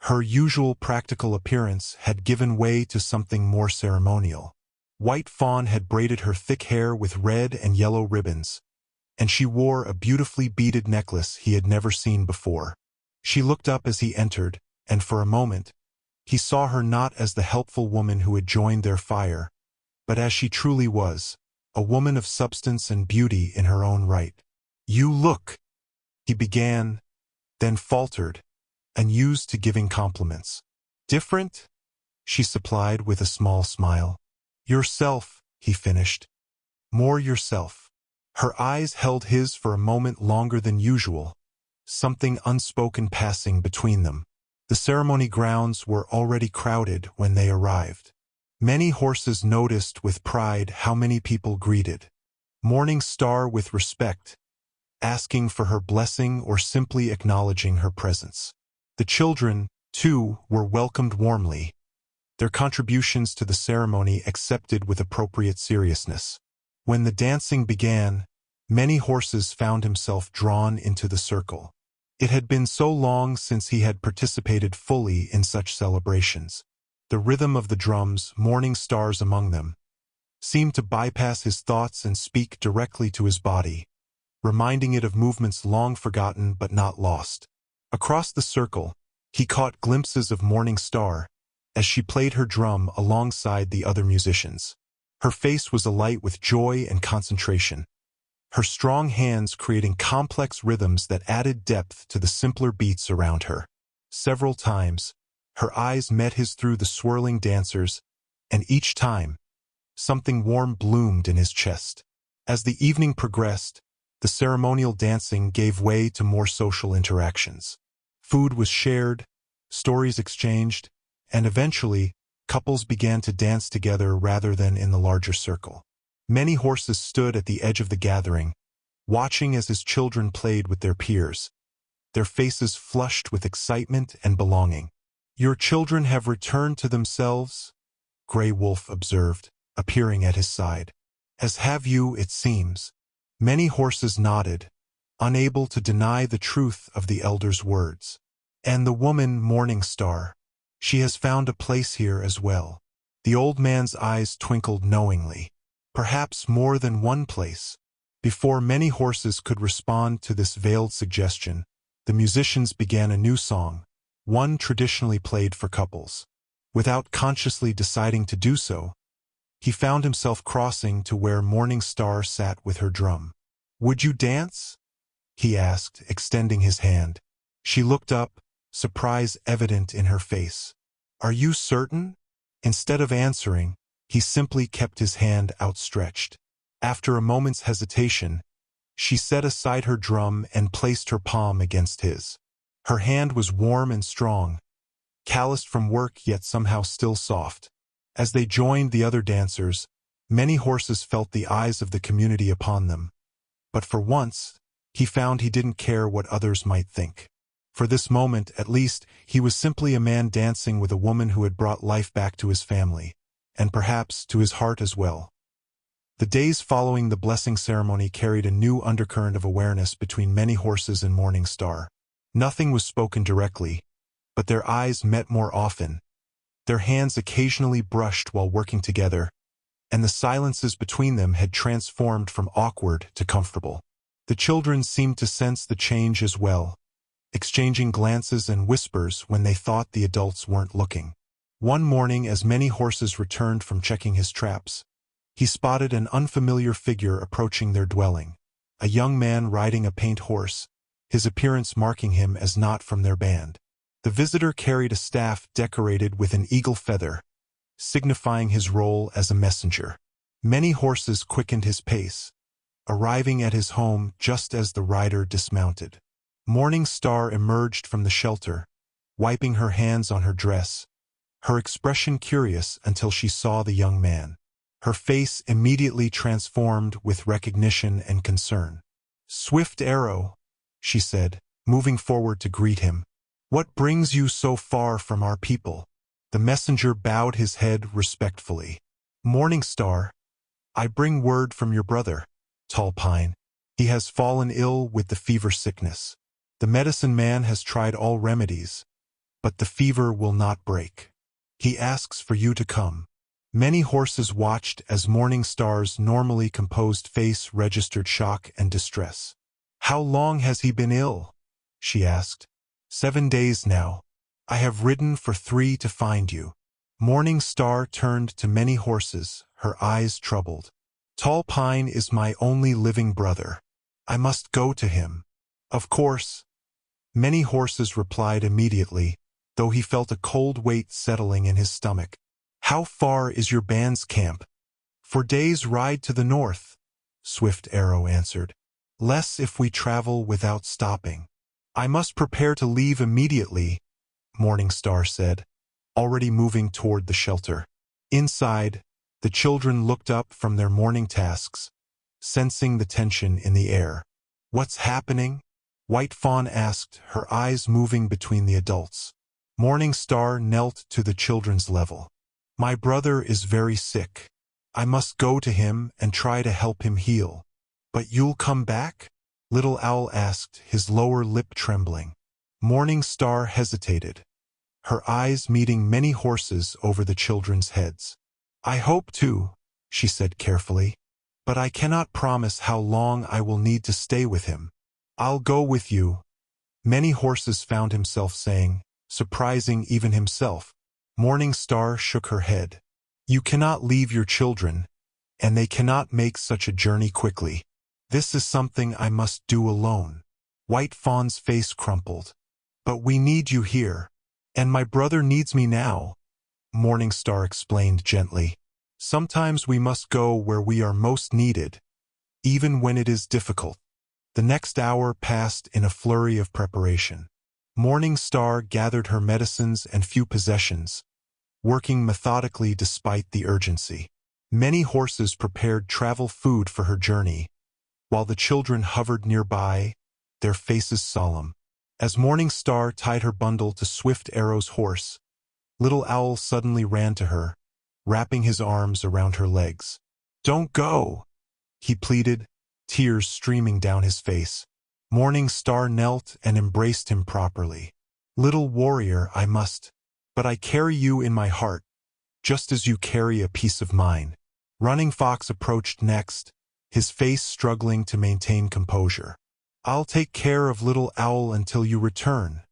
Her usual practical appearance had given way to something more ceremonial. White Fawn had braided her thick hair with red and yellow ribbons, and she wore a beautifully beaded necklace he had never seen before. She looked up as he entered, and for a moment, he saw her not as the helpful woman who had joined their fire, but as she truly was, a woman of substance and beauty in her own right. You look, he began, then faltered, unused to giving compliments. Different? She supplied with a small smile. Yourself, he finished. More yourself. Her eyes held his for a moment longer than usual, something unspoken passing between them. The ceremony grounds were already crowded when they arrived. Many horses noticed with pride how many people greeted. Morning Star with respect, asking for her blessing or simply acknowledging her presence. The children, too, were welcomed warmly, their contributions to the ceremony accepted with appropriate seriousness. When the dancing began, many horses found himself drawn into the circle. It had been so long since he had participated fully in such celebrations. The rhythm of the drums, morning stars among them, seemed to bypass his thoughts and speak directly to his body, reminding it of movements long forgotten but not lost. Across the circle, he caught glimpses of Morning Star as she played her drum alongside the other musicians. Her face was alight with joy and concentration, her strong hands creating complex rhythms that added depth to the simpler beats around her. Several times, her eyes met his through the swirling dancers, and each time, something warm bloomed in his chest. As the evening progressed, the ceremonial dancing gave way to more social interactions. Food was shared, stories exchanged, and eventually, couples began to dance together rather than in the larger circle. Many horses stood at the edge of the gathering, watching as his children played with their peers, their faces flushed with excitement and belonging. "Your children have returned to themselves," Grey Wolf observed, appearing at his side. "As have you, it seems." Many horses nodded, unable to deny the truth of the elder's words. "And the woman, Morning Star, she has found a place here as well." The old man's eyes twinkled knowingly. Perhaps more than one place. Before many horses could respond to this veiled suggestion, the musicians began a new song, one traditionally played for couples. Without consciously deciding to do so, he found himself crossing to where Morning Star sat with her drum. "Would you dance?" he asked, extending his hand. She looked up, surprise evident in her face. "Are you certain?" Instead of answering, he simply kept his hand outstretched. After a moment's hesitation, she set aside her drum and placed her palm against his. Her hand was warm and strong, calloused from work yet somehow still soft. As they joined the other dancers, many horses felt the eyes of the community upon them. But for once, he found he didn't care what others might think. For this moment, at least, he was simply a man dancing with a woman who had brought life back to his family, and perhaps to his heart as well. The days following the blessing ceremony carried a new undercurrent of awareness between many horses and Morning Star. Nothing was spoken directly, but their eyes met more often. Their hands occasionally brushed while working together, and the silences between them had transformed from awkward to comfortable. The children seemed to sense the change as well, exchanging glances and whispers when they thought the adults weren't looking. One morning, as many horses returned from checking his traps, he spotted an unfamiliar figure approaching their dwelling, a young man riding a paint horse, his appearance marking him as not from their band. The visitor carried a staff decorated with an eagle feather, signifying his role as a messenger. Many horses quickened his pace, arriving at his home just as the rider dismounted. Morning Star emerged from the shelter, wiping her hands on her dress, her expression curious until she saw the young man. Her face immediately transformed with recognition and concern. "Swift Arrow," she said, moving forward to greet him. "What brings you so far from our people?" The messenger bowed his head respectfully. "Morning Star, I bring word from your brother, Tall Pine. He has fallen ill with the fever sickness. The medicine man has tried all remedies, but the fever will not break. He asks for you to come." Many horses watched as Morning Star's normally composed face registered shock and distress. "How long has he been ill?" she asked. 7 days now. I have ridden for 3 to find you." Morning Star turned to many horses, her eyes troubled. "Tall Pine is my only living brother. I must go to him." "Of course." Many horses replied immediately, though he felt a cold weight settling in his stomach. "How far is your band's camp?" "For days' ride to the north," Swift Arrow answered. "Less if we travel without stopping." "I must prepare to leave immediately," Morning Star said, already moving toward the shelter. Inside, the children looked up from their morning tasks, sensing the tension in the air. "What's happening?" White Fawn asked, her eyes moving between the adults. Morning Star knelt to the children's level. "My brother is very sick. I must go to him and try to help him heal." "But you'll come back?" Little Owl asked, his lower lip trembling. Morning Star hesitated, her eyes meeting many horses over the children's heads. "I hope to," she said carefully, "but I cannot promise how long I will need to stay with him." "I'll go with you," Many Horses found himself saying, surprising even himself. Morning Star shook her head. "You cannot leave your children, and they cannot make such a journey quickly. This is something I must do alone." White Fawn's face crumpled. "But we need you here, and my brother needs me now," Morning Star explained gently. "Sometimes we must go where we are most needed, even when it is difficult." The next hour passed in a flurry of preparation. Morning Star gathered her medicines and few possessions, working methodically despite the urgency. Many Horses prepared travel food for her journey, while the children hovered nearby, their faces solemn. As Morning Star tied her bundle to Swift Arrow's horse, Little Owl suddenly ran to her, wrapping his arms around her legs. "Don't go," he pleaded, tears streaming down his face. Morning Star knelt and embraced him properly. "Little warrior, I must, but I carry you in my heart, just as you carry a piece of mine." Running Fox approached next, his face struggling to maintain composure. "I'll take care of Little Owl until you return,"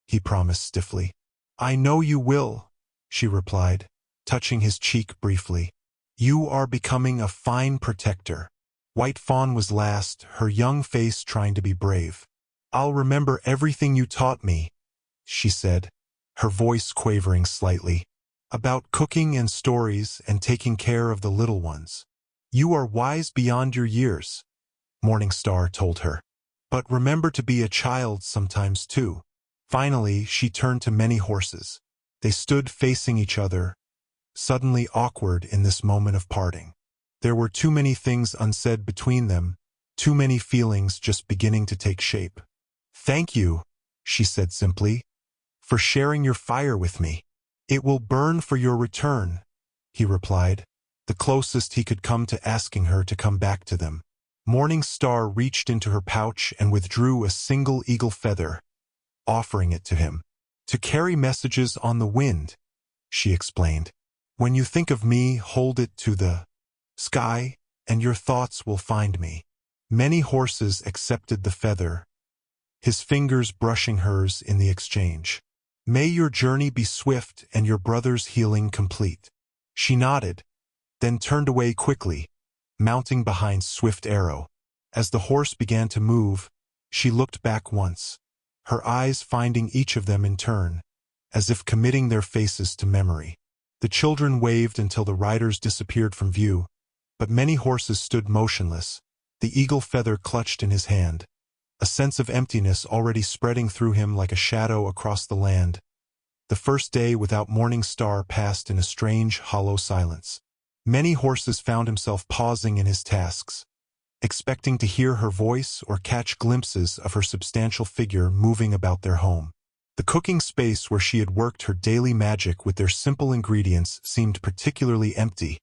he promised stiffly. "I know you will," she replied, touching his cheek briefly. "You are becoming a fine protector." White Fawn was last, her young face trying to be brave. "I'll remember everything you taught me," she said, her voice quavering slightly, "about cooking and stories and taking care of the little ones." "You are wise beyond your years," Morning Star told her. "But remember to be a child sometimes too." Finally, she turned to Many Horses. They stood facing each other, suddenly awkward in this moment of parting. There were too many things unsaid between them, too many feelings just beginning to take shape. "Thank you," she said simply, "for sharing your fire with me." "It will burn for your return," he replied, the closest he could come to asking her to come back to them. Morning Star reached into her pouch and withdrew a single eagle feather, offering it to him. "To carry messages on the wind," she explained. "When you think of me, hold it to the sky, and your thoughts will find me." Many Horses accepted the feather, his fingers brushing hers in the exchange. "May your journey be swift and your brother's healing complete." She nodded, then turned away quickly, mounting behind Swift Arrow. As the horse began to move, she looked back once, her eyes finding each of them in turn, as if committing their faces to memory. The children waved until the riders disappeared from view, but Many Horses stood motionless, the eagle feather clutched in his hand, a sense of emptiness already spreading through him like a shadow across the land. The first day without Morning Star passed in a strange, hollow silence. Many Horses found himself pausing in his tasks, expecting to hear her voice or catch glimpses of her substantial figure moving about their home. The cooking space where she had worked her daily magic with their simple ingredients seemed particularly empty,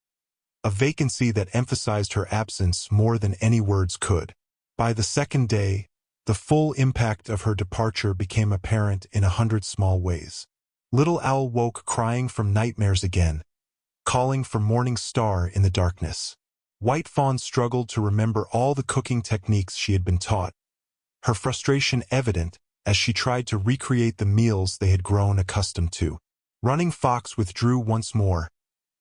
a vacancy that emphasized her absence more than any words could. By the second day, the full impact of her departure became apparent in 100 small ways. Little Owl woke crying from nightmares again, calling for Morning Star in the darkness. White Fawn struggled to remember all the cooking techniques she had been taught, her frustration evident as she tried to recreate the meals they had grown accustomed to. Running Fox withdrew once more,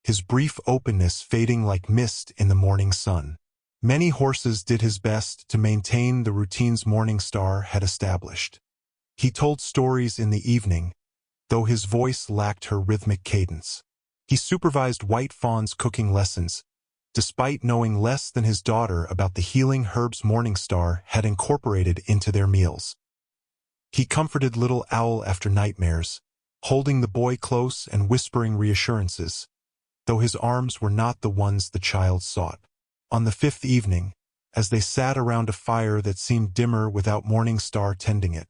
his brief openness fading like mist in the morning sun. Many Horses did his best to maintain the routines Morning Star had established. He told stories in the evening, though his voice lacked her rhythmic cadence. He supervised White Fawn's cooking lessons, despite knowing less than his daughter about the healing herbs Morning Star had incorporated into their meals. He comforted Little Owl after nightmares, holding the boy close and whispering reassurances, though his arms were not the ones the child sought. On the fifth evening, as they sat around a fire that seemed dimmer without Morning Star tending it.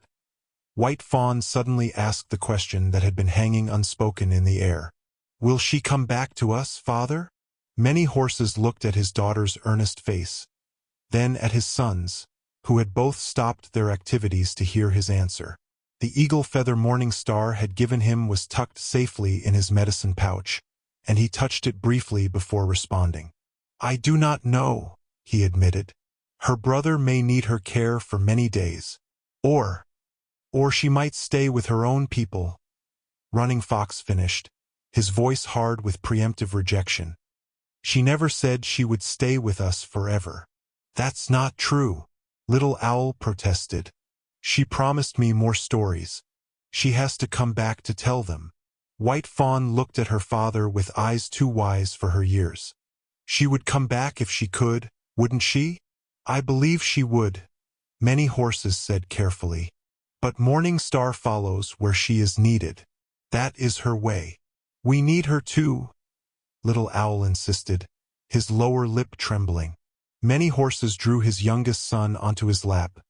White Fawn suddenly asked the question that had been hanging unspoken in the air. "Will she come back to us, father?" Many horses looked at his daughter's earnest face, then at his son's, who had both stopped their activities to hear his answer. The eagle feather Morning Star had given him was tucked safely in his medicine pouch, and he touched it briefly before responding. "I do not know," he admitted. "Her brother may need her care for many days. Or she might stay with her own people." Running Fox finished, his voice hard with preemptive rejection. "She never said she would stay with us forever." "That's not true," Little Owl protested. "She promised me more stories. She has to come back to tell them." White Fawn looked at her father with eyes too wise for her years. "She would come back if she could, wouldn't she?" "I believe she would," Many Horses said carefully. "But Morning Star follows where she is needed. That is her way." "We need her too," Little Owl insisted, his lower lip trembling. Many Horses drew his youngest son onto his lap,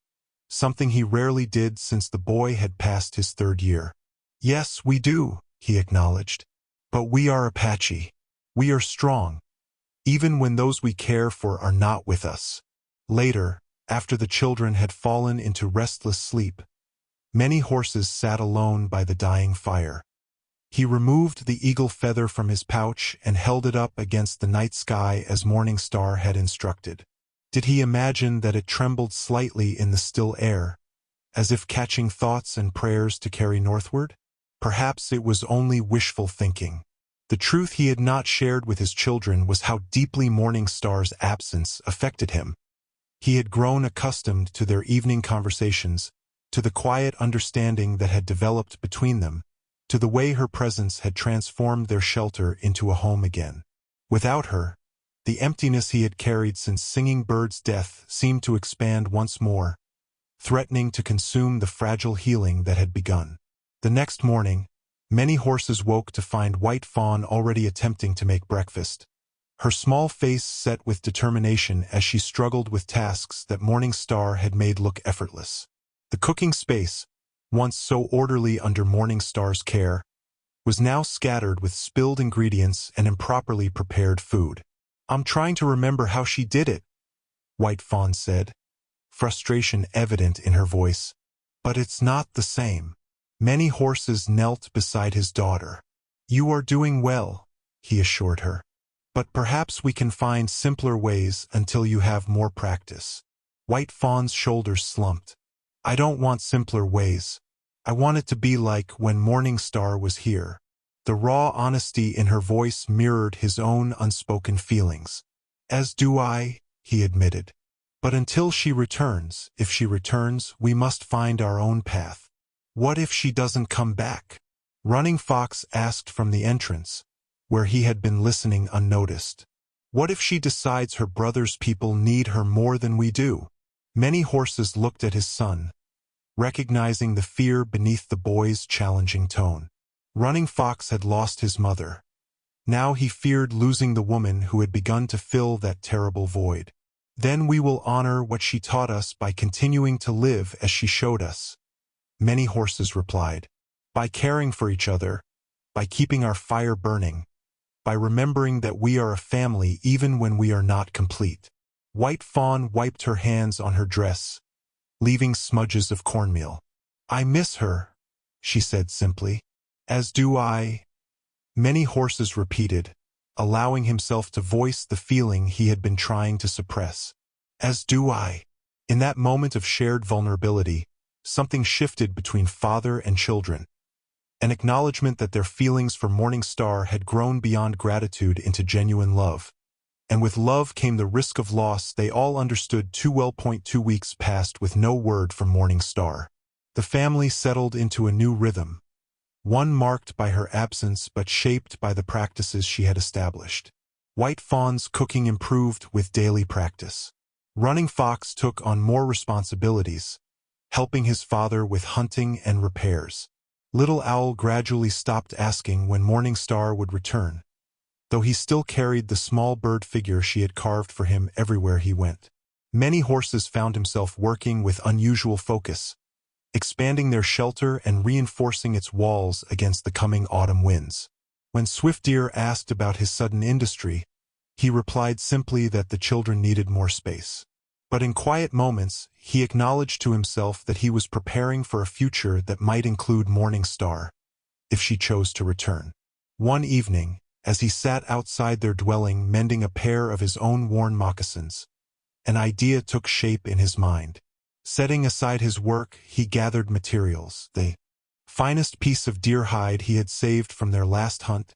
something he rarely did since the boy had passed his 3rd year. "Yes, we do," he acknowledged. "But we are Apache. We are strong, even when those we care for are not with us." Later, after the children had fallen into restless sleep, Many Horses sat alone by the dying fire. He removed the eagle feather from his pouch and held it up against the night sky as Morning Star had instructed. Did he imagine that it trembled slightly in the still air, as if catching thoughts and prayers to carry northward? Perhaps it was only wishful thinking. The truth he had not shared with his children was how deeply Morning Star's absence affected him. He had grown accustomed to their evening conversations, to the quiet understanding that had developed between them, to the way her presence had transformed their shelter into a home again. Without her, the emptiness he had carried since Singing Bird's death seemed to expand once more, threatening to consume the fragile healing that had begun. The next morning, Many Horses woke to find White Fawn already attempting to make breakfast, her small face set with determination as she struggled with tasks that Morning Star had made look effortless. The cooking space, once so orderly under Morning Star's care, was now scattered with spilled ingredients and improperly prepared food. "I'm trying to remember how she did it," White Fawn said, frustration evident in her voice. "But it's not the same." Many Horses knelt beside his daughter. "You are doing well," he assured her. "But perhaps we can find simpler ways until you have more practice." White Fawn's shoulders slumped. "I don't want simpler ways. I want it to be like when Morning Star was here." The raw honesty in her voice mirrored his own unspoken feelings. "As do I," he admitted. "But until she returns, if she returns, we must find our own path." "What if she doesn't come back?" Running Fox asked from the entrance, where he had been listening unnoticed. "What if she decides her brother's people need her more than we do?" Many Horses looked at his son, recognizing the fear beneath the boy's challenging tone. Running Fox had lost his mother. Now he feared losing the woman who had begun to fill that terrible void. "Then we will honor what she taught us by continuing to live as she showed us," Many Horses replied. "By caring for each other, by keeping our fire burning, by remembering that we are a family even when we are not complete." White Fawn wiped her hands on her dress, leaving smudges of cornmeal. "I miss her," she said simply. "As do I," Many Horses repeated, allowing himself to voice the feeling he had been trying to suppress. "As do I." In that moment of shared vulnerability, something shifted between father and children, an acknowledgement that their feelings for Morning Star had grown beyond gratitude into genuine love. And with love came the risk of loss they all understood too well. 2 weeks passed with no word from Morning Star. The family settled into a new rhythm, one marked by her absence but shaped by the practices she had established. White Fawn's cooking improved with daily practice. Running Fox took on more responsibilities, helping his father with hunting and repairs. Little Owl gradually stopped asking when Morning Star would return, though he still carried the small bird figure she had carved for him everywhere he went. Many horses found himself working with unusual focus, expanding their shelter and reinforcing its walls against the coming autumn winds. When Swift Deer asked about his sudden industry, he replied simply that the children needed more space. But in quiet moments, he acknowledged to himself that he was preparing for a future that might include Morning Star, if she chose to return. One evening, as he sat outside their dwelling mending a pair of his own worn moccasins, an idea took shape in his mind. Setting aside his work, he gathered materials, the finest piece of deer hide he had saved from their last hunt,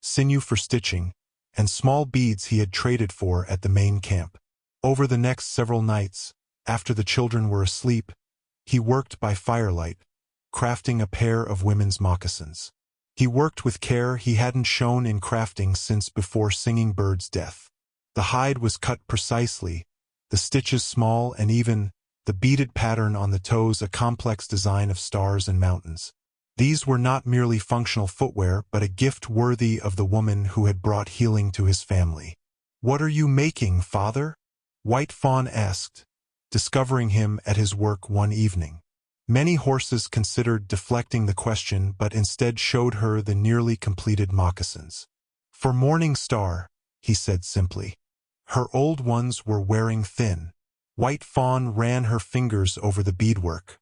sinew for stitching, and small beads he had traded for at the main camp. Over the next several nights, after the children were asleep, he worked by firelight, crafting a pair of women's moccasins. He worked with care he hadn't shown in crafting since before Singing Bird's death. The hide was cut precisely, the stitches small and even, the beaded pattern on the toes a complex design of stars and mountains. These were not merely functional footwear but a gift worthy of the woman who had brought healing to his family. "What are you making, father?" White Fawn asked, discovering him at his work one evening. Many horses considered deflecting the question but instead showed her the nearly completed moccasins. "For Morning Star," he said simply. Her old ones were wearing thin. White Fawn ran her fingers over the beadwork.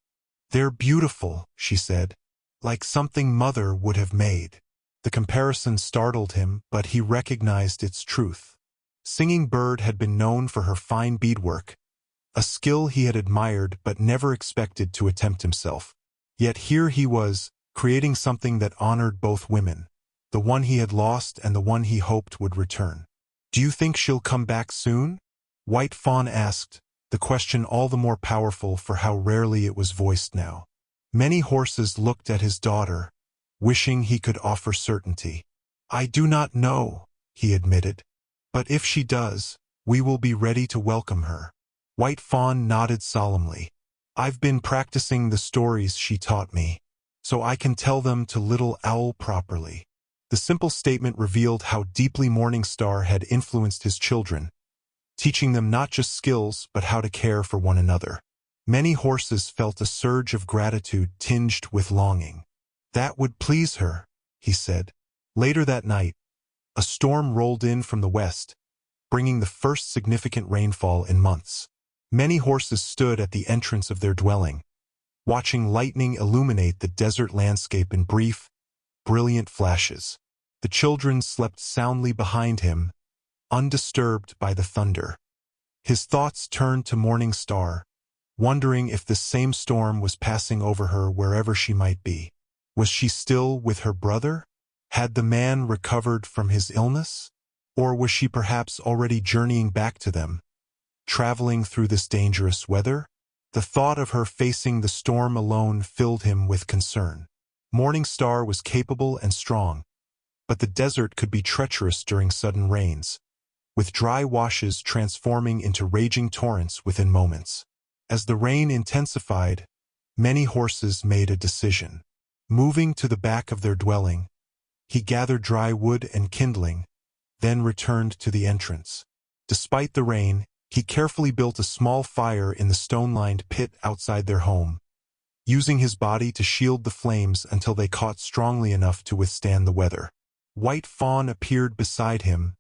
"They're beautiful," she said, "like something Mother would have made." The comparison startled him, but he recognized its truth. Singing Bird had been known for her fine beadwork, a skill he had admired but never expected to attempt himself. Yet here he was, creating something that honored both women, the one he had lost and the one he hoped would return. "Do you think she'll come back soon?" White Fawn asked, the question all the more powerful for how rarely it was voiced now. Many horses looked at his daughter, wishing he could offer certainty. "I do not know," he admitted. "But if she does, we will be ready to welcome her." White Fawn nodded solemnly. "I've been practicing the stories she taught me, so I can tell them to Little Owl properly." The simple statement revealed how deeply Morning Star had influenced his children, teaching them not just skills but how to care for one another. Many horses felt a surge of gratitude tinged with longing. "That would please her," he said. Later that night, a storm rolled in from the west, bringing the first significant rainfall in months. Many horses stood at the entrance of their dwelling, watching lightning illuminate the desert landscape in brief, brilliant flashes. The children slept soundly behind him, undisturbed by the thunder. His thoughts turned to Morning Star, wondering if this same storm was passing over her wherever she might be. Was she still with her brother? Had the man recovered from his illness? Or was she perhaps already journeying back to them, traveling through this dangerous weather? The thought of her facing the storm alone filled him with concern. Morning Star was capable and strong, but the desert could be treacherous during sudden rains, with dry washes transforming into raging torrents within moments. As the rain intensified, many horses made a decision. Moving to the back of their dwelling, he gathered dry wood and kindling, then returned to the entrance. Despite the rain, he carefully built a small fire in the stone-lined pit outside their home, using his body to shield the flames until they caught strongly enough to withstand the weather. White Fawn appeared beside him,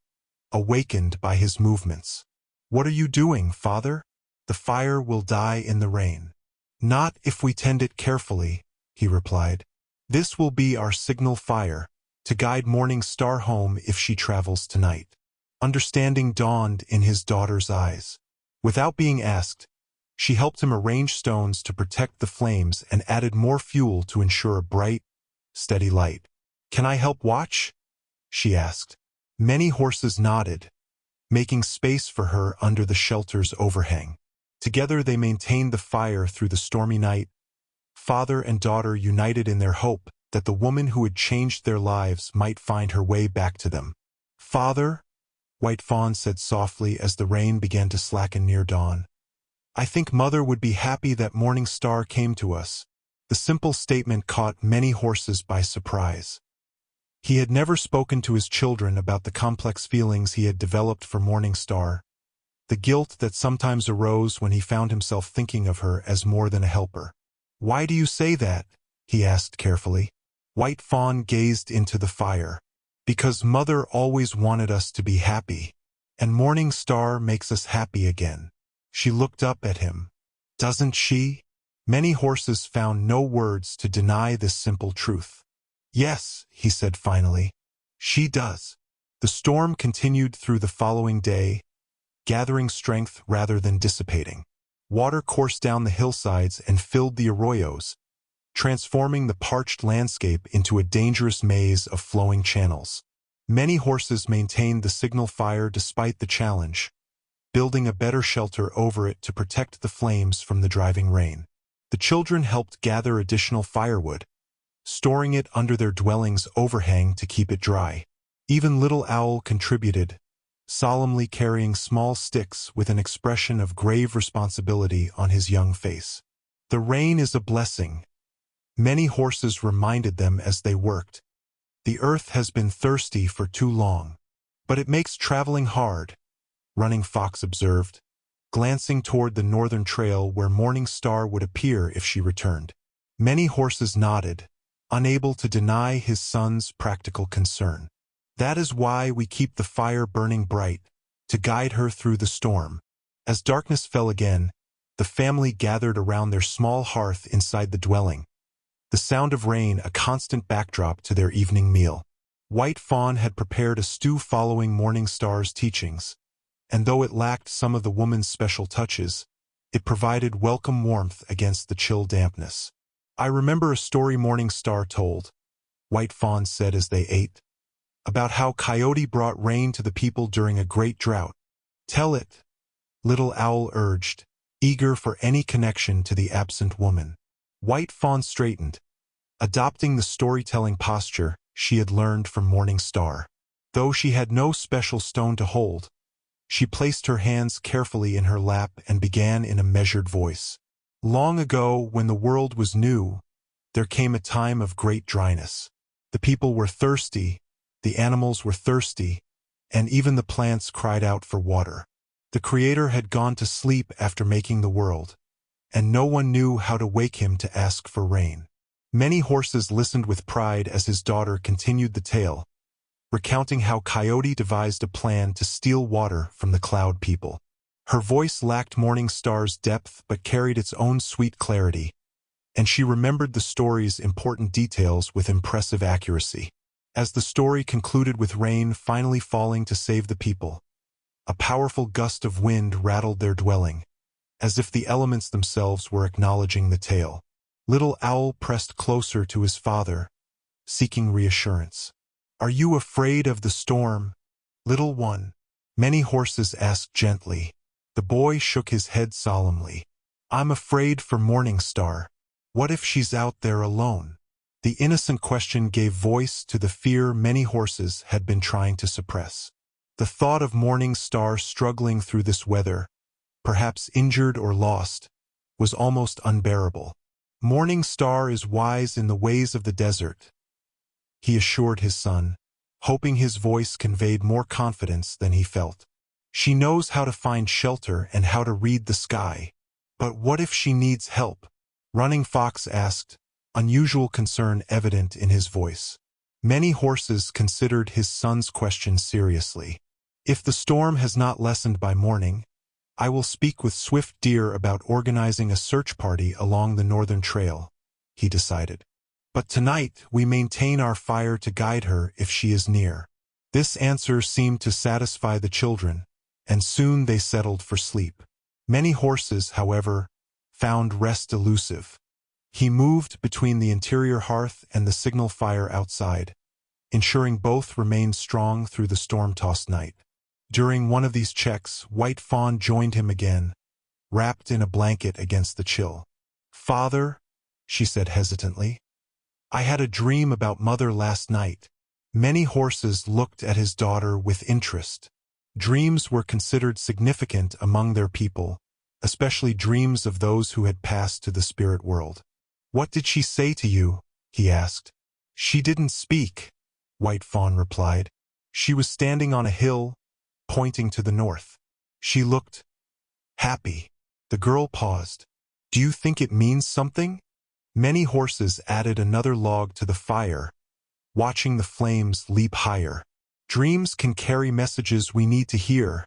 awakened by his movements. "What are you doing, father?" "The fire will die in the rain." "Not if we tend it carefully," he replied. "This will be our signal fire, to guide Morning Star home if she travels tonight." Understanding dawned in his daughter's eyes. Without being asked, she helped him arrange stones to protect the flames and added more fuel to ensure a bright, steady light. "Can I help watch?" she asked. Many horses nodded, making space for her under the shelter's overhang. Together they maintained the fire through the stormy night, father and daughter united in their hope that the woman who had changed their lives might find her way back to them. "Father," White Fawn said softly as the rain began to slacken near dawn, "I think Mother would be happy that Morning Star came to us." The simple statement caught many horses by surprise. He had never spoken to his children about the complex feelings he had developed for Morning Star, the guilt that sometimes arose when he found himself thinking of her as more than a helper. "Why do you say that?" he asked carefully. White Fawn gazed into the fire. "Because Mother always wanted us to be happy, and Morning Star makes us happy again." She looked up at him. "Doesn't she?" Many Horses found no words to deny this simple truth. "Yes," he said finally, "she does." The storm continued through the following day, gathering strength rather than dissipating. Water coursed down the hillsides and filled the arroyos, transforming the parched landscape into a dangerous maze of flowing channels. Many Horses maintained the signal fire despite the challenge, building a better shelter over it to protect the flames from the driving rain. The children helped gather additional firewood, storing it under their dwelling's overhang to keep it dry. Even Little Owl contributed, solemnly carrying small sticks with an expression of grave responsibility on his young face. "The rain is a blessing," Many Horses reminded them as they worked. "The earth has been thirsty for too long. But it makes traveling hard," Running Fox observed, glancing toward the northern trail where Morning Star would appear if she returned. Many Horses nodded, unable to deny his son's practical concern. "That is why we keep the fire burning bright, to guide her through the storm." As darkness fell again, the family gathered around their small hearth inside the dwelling, the sound of rain a constant backdrop to their evening meal. White Fawn had prepared a stew following Morning Star's teachings, and though it lacked some of the woman's special touches, it provided welcome warmth against the chill dampness. "I remember a story Morning Star told," White Fawn said as they ate, "about how Coyote brought rain to the people during a great drought." "Tell it," Little Owl urged, eager for any connection to the absent woman. White Fawn straightened, adopting the storytelling posture she had learned from Morning Star. Though she had no special stone to hold, she placed her hands carefully in her lap and began in a measured voice. "Long ago, when the world was new, there came a time of great dryness. The people were thirsty, the animals were thirsty, and even the plants cried out for water. The Creator had gone to sleep after making the world, and no one knew how to wake him to ask for rain." Many Horses listened with pride as his daughter continued the tale, recounting how Coyote devised a plan to steal water from the Cloud People. Her voice lacked Morning Star's depth but carried its own sweet clarity, and she remembered the story's important details with impressive accuracy. As the story concluded with rain finally falling to save the people, a powerful gust of wind rattled their dwelling, as if the elements themselves were acknowledging the tale. Little Owl pressed closer to his father, seeking reassurance. "Are you afraid of the storm, little one?" Many Horses asked gently. The boy shook his head solemnly. "I'm afraid for Morning Star. What if she's out there alone?" The innocent question gave voice to the fear many Horses had been trying to suppress. The thought of Morning Star struggling through this weather, perhaps injured or lost, was almost unbearable. "Morning Star is wise in the ways of the desert," he assured his son, hoping his voice conveyed more confidence than he felt. "She knows how to find shelter and how to read the sky. But what if she needs help?" Running Fox asked, unusual concern evident in his voice. Many Horses considered his son's question seriously. "If the storm has not lessened by morning, I will speak with Swift Deer about organizing a search party along the northern trail," he decided. "But tonight we maintain our fire to guide her if she is near." This answer seemed to satisfy the children, and soon they settled for sleep. Many Horses, however, found rest elusive. He moved between the interior hearth and the signal fire outside, ensuring both remained strong through the storm-tossed night. During one of these checks, White Fawn joined him again, wrapped in a blanket against the chill. "Father," she said hesitantly, "I had a dream about Mother last night." Many Horses looked at his daughter with interest. Dreams were considered significant among their people, especially dreams of those who had passed to the spirit world. "What did she say to you?" he asked. "She didn't speak," White Fawn replied. "She was standing on a hill, pointing to the north. She looked happy. The girl paused. Do you think it means something? Many horses added another log to the fire, watching the flames leap higher. Dreams can carry messages we need to hear,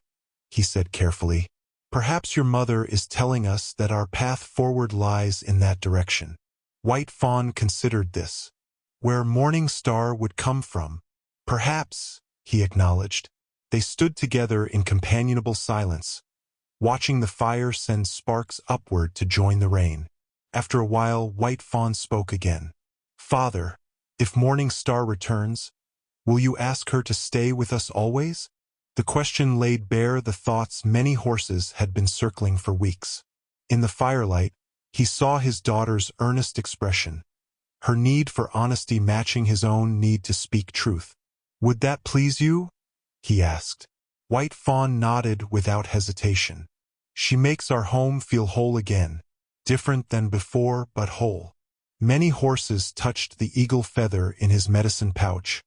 he said carefully. Perhaps your mother is telling us that our path forward lies in that direction. White Fawn considered this. Where Morning Star would come from. Perhaps, he acknowledged. They stood together in companionable silence, watching the fire send sparks upward to join the rain. After a while, White Fawn spoke again. Father, if Morning Star returns, will you ask her to stay with us always? The question laid bare the thoughts many horses had been circling for weeks. In the firelight, he saw his daughter's earnest expression, her need for honesty matching his own need to speak truth. Would that please you? He asked. White Fawn nodded without hesitation. She makes our home feel whole again, different than before but whole. Many horses touched the eagle feather in his medicine pouch,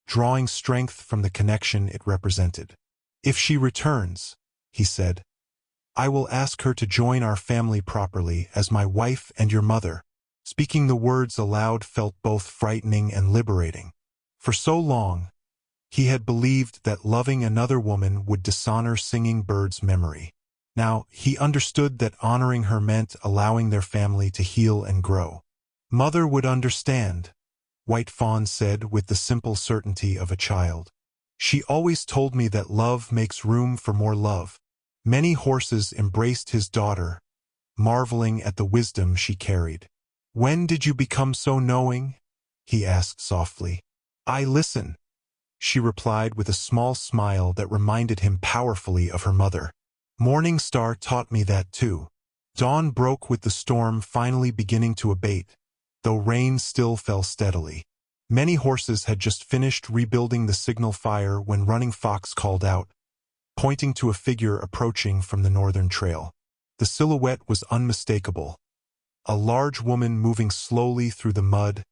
drawing strength from the connection it represented. If she returns, he said, I will ask her to join our family properly as my wife and your mother. Speaking the words aloud felt both frightening and liberating. For so long, he had believed that loving another woman would dishonor Singing Bird's memory. Now, he understood that honoring her meant allowing their family to heal and grow. Mother would understand, White Fawn said with the simple certainty of a child. She always told me that love makes room for more love. Many horses embraced his daughter, marveling at the wisdom she carried. When did you become so knowing? He asked softly. I listen, she replied with a small smile that reminded him powerfully of her mother. Morning Star taught me that too. Dawn broke with the storm finally beginning to abate, though rain still fell steadily. Many horses had just finished rebuilding the signal fire when Running Fox called out, pointing to a figure approaching from the northern trail. The silhouette was unmistakable. A large woman moving slowly through the mud,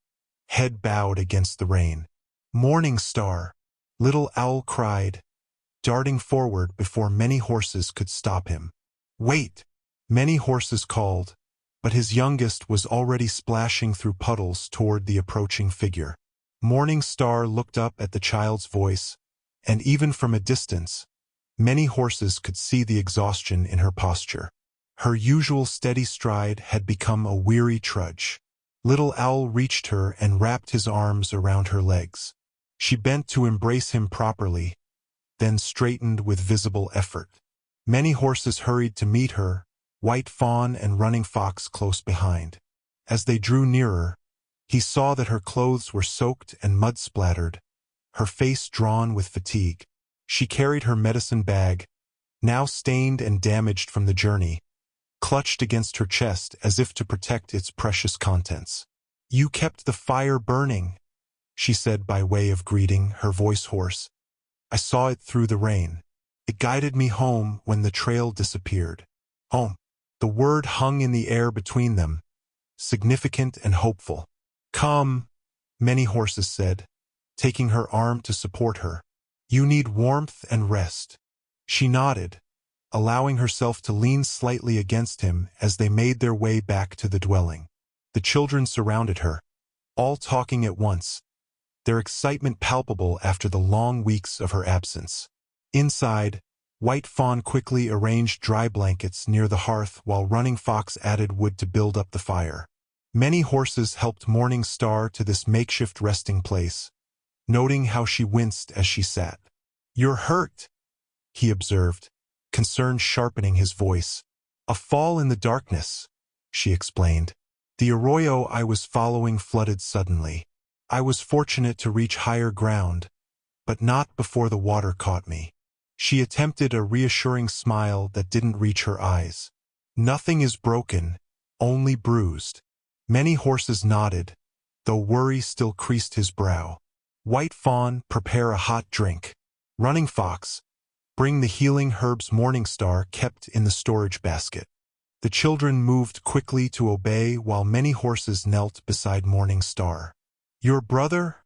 head bowed against the rain. Morning Star, Little Owl cried, darting forward before many horses could stop him. Wait! Many horses called, but his youngest was already splashing through puddles toward the approaching figure. Morning Star looked up at the child's voice, and even from a distance, many horses could see the exhaustion in her posture. Her usual steady stride had become a weary trudge. Little Owl reached her and wrapped his arms around her legs. She bent to embrace him properly, then straightened with visible effort. Many horses hurried to meet her, White Fawn and Running Fox close behind. As they drew nearer, he saw that her clothes were soaked and mud-splattered, her face drawn with fatigue. She carried her medicine bag, now stained and damaged from the journey, clutched against her chest as if to protect its precious contents. You kept the fire burning, she said by way of greeting, her voice hoarse. I saw it through the rain. It guided me home when the trail disappeared. Home. The word hung in the air between them, significant and hopeful. Come, many horses said, taking her arm to support her. You need warmth and rest. She nodded, allowing herself to lean slightly against him as they made their way back to the dwelling. The children surrounded her, all talking at once, their excitement palpable after the long weeks of her absence. Inside, White Fawn quickly arranged dry blankets near the hearth while Running Fox added wood to build up the fire. Many horses helped Morning Star to this makeshift resting place, noting how she winced as she sat. You're hurt, he observed, concern sharpening his voice. A fall in the darkness, she explained. The arroyo I was following flooded suddenly. I was fortunate to reach higher ground, but not before the water caught me. She attempted a reassuring smile that didn't reach her eyes. Nothing is broken, only bruised. Many horses nodded, though worry still creased his brow. White Fawn, prepare a hot drink. Running Fox, bring the healing herbs Morning Star kept in the storage basket. The children moved quickly to obey while many horses knelt beside Morning Star. Your brother?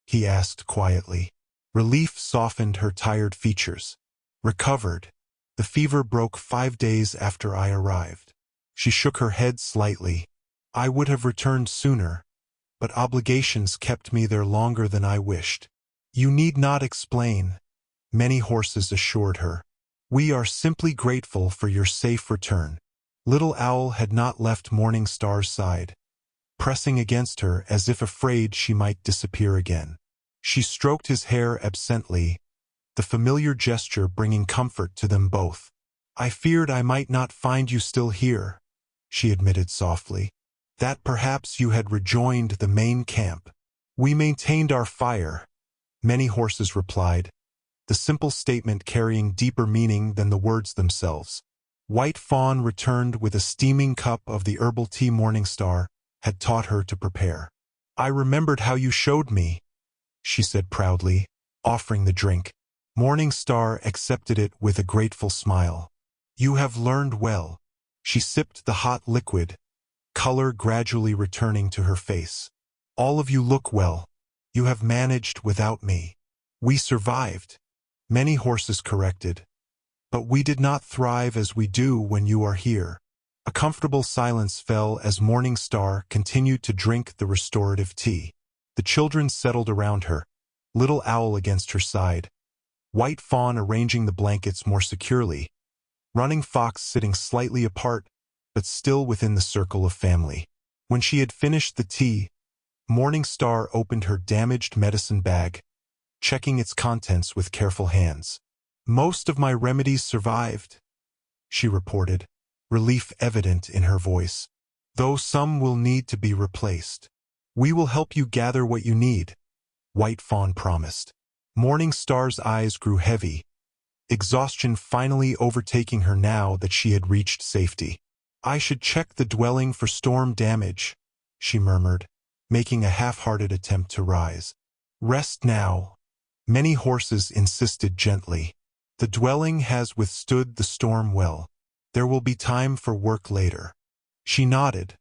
He asked quietly. Relief softened her tired features. Recovered, The fever broke 5 days after I arrived. She shook her head slightly. I would have returned sooner, but obligations kept me there longer than I wished. You need not explain, many horses assured her. We are simply grateful for your safe return. Little Owl had not left Morning Star's side, pressing against her as if afraid she might disappear again. She stroked his hair absently, the familiar gesture bringing comfort to them both. I feared I might not find you still here, she admitted softly. That perhaps you had rejoined the main camp. We maintained our fire, many horses replied, the simple statement carrying deeper meaning than the words themselves. White Fawn returned with a steaming cup of the herbal tea Morning Star had taught her to prepare. I remembered how you showed me, she said proudly, offering the drink. Morning Star accepted it with a grateful smile. You have learned well. She sipped the hot liquid, color gradually returning to her face. All of you look well. You have managed without me. We survived, many horses corrected. But we did not thrive as we do when you are here. A comfortable silence fell as Morning Star continued to drink the restorative tea. The children settled around her, Little Owl against her side, White Fawn arranging the blankets more securely, Running Fox sitting slightly apart, but still within the circle of family. When she had finished the tea, Morning Star opened her damaged medicine bag, checking its contents with careful hands. Most of my remedies survived, she reported, relief evident in her voice, though some will need to be replaced. We will help you gather what you need, White Fawn promised. Morning Star's eyes grew heavy, exhaustion finally overtaking her now that she had reached safety. I should check the dwelling for storm damage, she murmured, making a half-hearted attempt to rise. Rest now, many horses insisted gently. The dwelling has withstood the storm well. There will be time for work later. She nodded,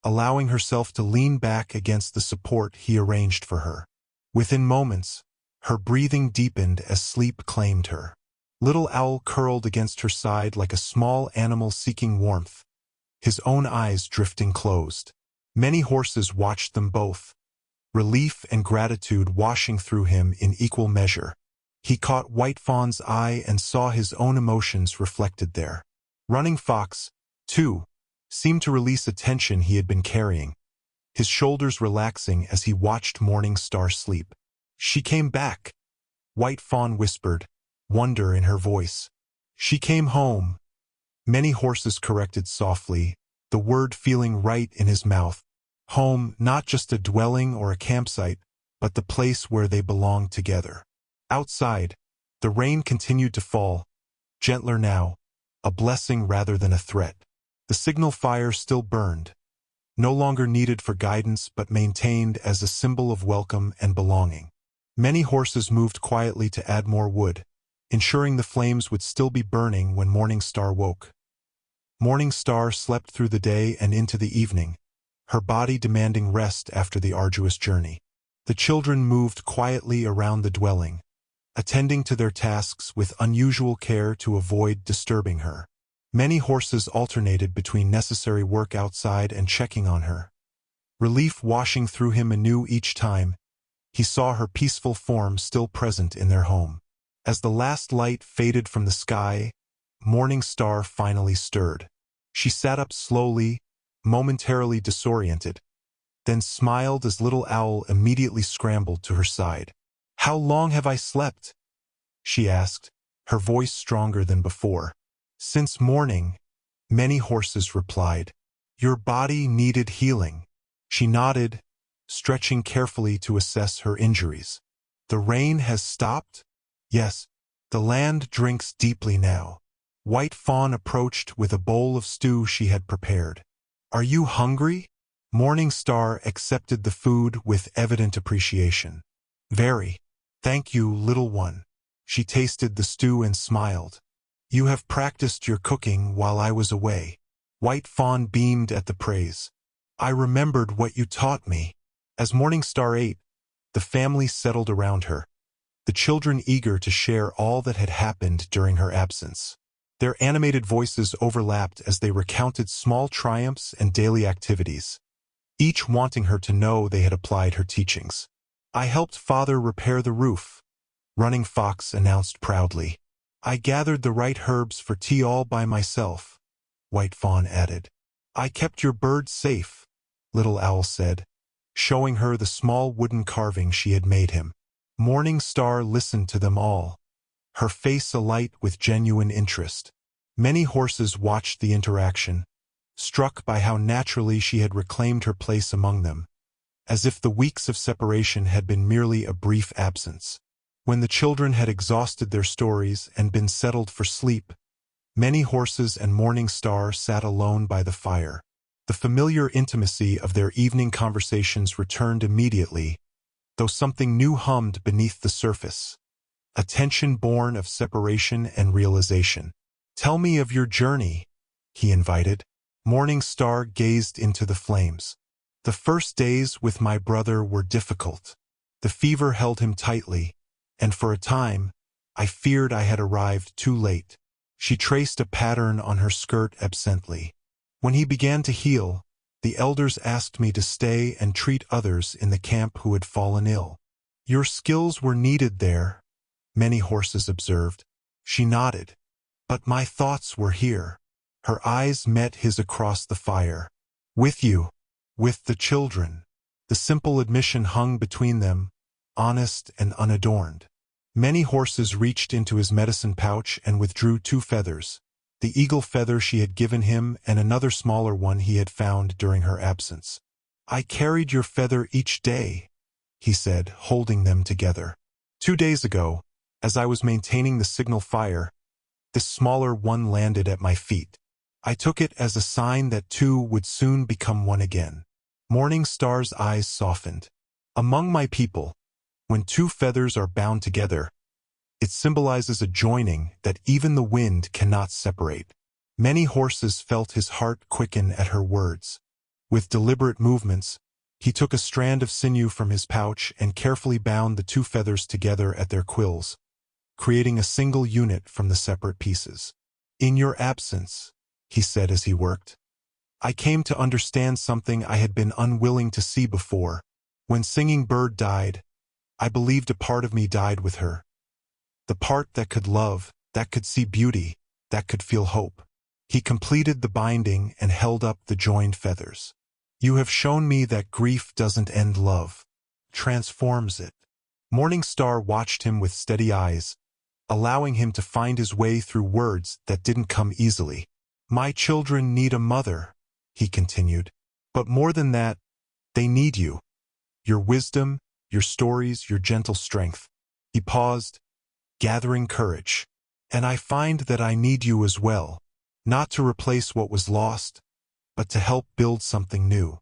allowing herself to lean back against the support he arranged for her. Within moments, her breathing deepened as sleep claimed her. Little Owl curled against her side like a small animal seeking warmth, his own eyes drifting closed. Many horses watched them both, relief and gratitude washing through him in equal measure. He caught White Fawn's eye and saw his own emotions reflected there. Running Fox, too, seemed to release a tension he had been carrying, his shoulders relaxing as he watched Morning Star sleep. She came back, White Fawn whispered, wonder in her voice. She came home, many horses corrected softly, the word feeling right in his mouth. Home, not just a dwelling or a campsite, but the place where they belonged together. Outside, the rain continued to fall, gentler now, a blessing rather than a threat. The signal fire still burned, no longer needed for guidance but maintained as a symbol of welcome and belonging. Many horses moved quietly to add more wood, ensuring the flames would still be burning when Morning Star woke. Morning Star slept through the day and into the evening, her body demanding rest after the arduous journey. The children moved quietly around the dwelling, attending to their tasks with unusual care to avoid disturbing her. Many horses alternated between necessary work outside and checking on her, relief washing through him anew each time he saw her peaceful form still present in their home. As the last light faded from the sky, Morning Star finally stirred. She sat up slowly, momentarily disoriented, then smiled as Little Owl immediately scrambled to her side. How long have I slept? She asked, her voice stronger than before. Since morning, many horses replied. Your body needed healing. She nodded, stretching carefully to assess her injuries. The rain has stopped? Yes, the land drinks deeply now. White Fawn approached with a bowl of stew she had prepared. Are you hungry? Morning Star accepted the food with evident appreciation. Very. Thank you, little one. She tasted the stew and smiled. You have practiced your cooking while I was away. White Fawn beamed at the praise. I remembered what you taught me. As Morning Star ate, the family settled around her, the children eager to share all that had happened during her absence. Their animated voices overlapped as they recounted small triumphs and daily activities, each wanting her to know they had applied her teachings. "I helped Father repair the roof," Running Fox announced proudly. "I gathered the right herbs for tea all by myself," White Fawn added. "I kept your bird safe," Little Owl said, showing her the small wooden carving she had made him. Morning Star listened to them all, her face alight with genuine interest. Many horses watched the interaction, struck by how naturally she had reclaimed her place among them, as if the weeks of separation had been merely a brief absence. When the children had exhausted their stories and been settled for sleep, many horses and Morning Star sat alone by the fire. The familiar intimacy of their evening conversations returned immediately, though something new hummed beneath the surface, a tension born of separation and realization. "Tell me of your journey," he invited. Morning Star gazed into the flames. "The first days with my brother were difficult. The fever held him tightly, and for a time, I feared I had arrived too late." She traced a pattern on her skirt absently. "When he began to heal, the elders asked me to stay and treat others in the camp who had fallen ill." "Your skills were needed there," many horses observed. She nodded. "But my thoughts were here." Her eyes met his across the fire. "With you. With the children." The simple admission hung between them, honest and unadorned. Many horses reached into his medicine pouch and withdrew 2 feathers, the eagle feather she had given him and another smaller one he had found during her absence. "I carried your feather each day," he said, holding them together. "2 days ago, as I was maintaining the signal fire, this smaller one landed at my feet. I took it as a sign that 2 would soon become 1 again." Morning Star's eyes softened. "Among my people, when 2 feathers are bound together, it symbolizes a joining that even the wind cannot separate." Many horses felt his heart quicken at her words. With deliberate movements, he took a strand of sinew from his pouch and carefully bound the 2 feathers together at their quills, creating a single unit from the separate pieces. "In your absence," he said as he worked, "I came to understand something I had been unwilling to see before. When Singing Bird died, I believed a part of me died with her. The part that could love, that could see beauty, that could feel hope." He completed the binding and held up the joined feathers. "You have shown me that grief doesn't end love, transforms it." Morning Star watched him with steady eyes, allowing him to find his way through words that didn't come easily. "My children need a mother," he continued. "But more than that, they need you. Your wisdom, your stories, your gentle strength." He paused, gathering courage. "And I find that I need you as well, not to replace what was lost, but to help build something new."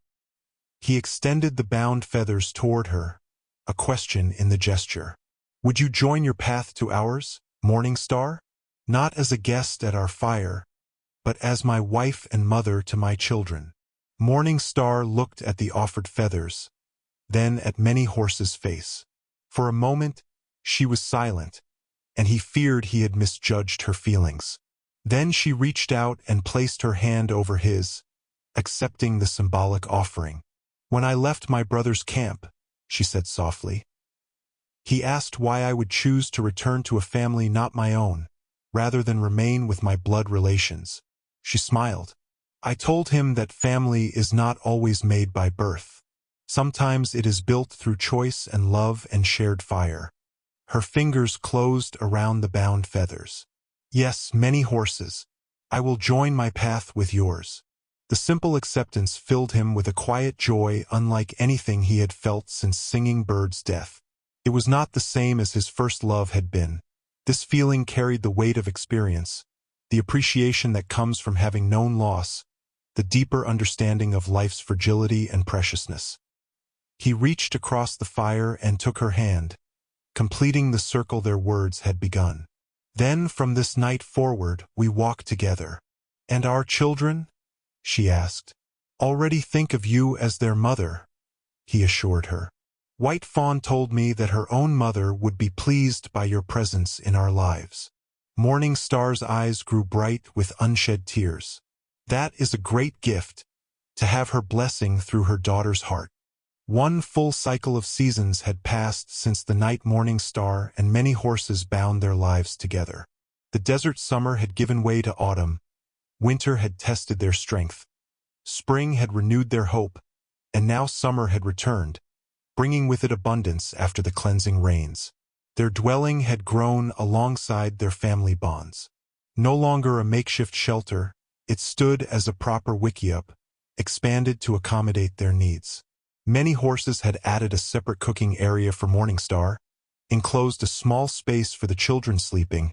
He extended the bound feathers toward her, a question in the gesture. "Would you join your path to ours, Morning Star? Not as a guest at our fire, but as my wife and mother to my children." Morning Star looked at the offered feathers, then at Many Horse's face. For a moment, she was silent, and he feared he had misjudged her feelings. Then she reached out and placed her hand over his, accepting the symbolic offering. "When I left my brother's camp," she said softly, "he asked why I would choose to return to a family not my own, rather than remain with my blood relations." She smiled. "I told him that family is not always made by birth. Sometimes it is built through choice and love and shared fire." Her fingers closed around the bound feathers. "Yes, Many Horses, I will join my path with yours." The simple acceptance filled him with a quiet joy unlike anything he had felt since Singing Bird's death. It was not the same as his first love had been. This feeling carried the weight of experience, the appreciation that comes from having known loss, the deeper understanding of life's fragility and preciousness. He reached across the fire and took her hand, completing the circle their words had begun. "Then from this night forward we walk together." "And our children?" she asked. "Already think of you as their mother," he assured her. "White Fawn told me that her own mother would be pleased by your presence in our lives." Morning Star's eyes grew bright with unshed tears. That is a great gift, to have her blessing through her daughter's heart. One full cycle of seasons had passed since the night Morning Star and many horses bound their lives together. The desert summer had given way to autumn. Winter had tested their strength. Spring had renewed their hope, and now summer had returned, bringing with it abundance after the cleansing rains. Their dwelling had grown alongside their family bonds. No longer a makeshift shelter, it stood as a proper wickiup, expanded to accommodate their needs. Many horses had added a separate cooking area for Morning Star, enclosed a small space for the children sleeping,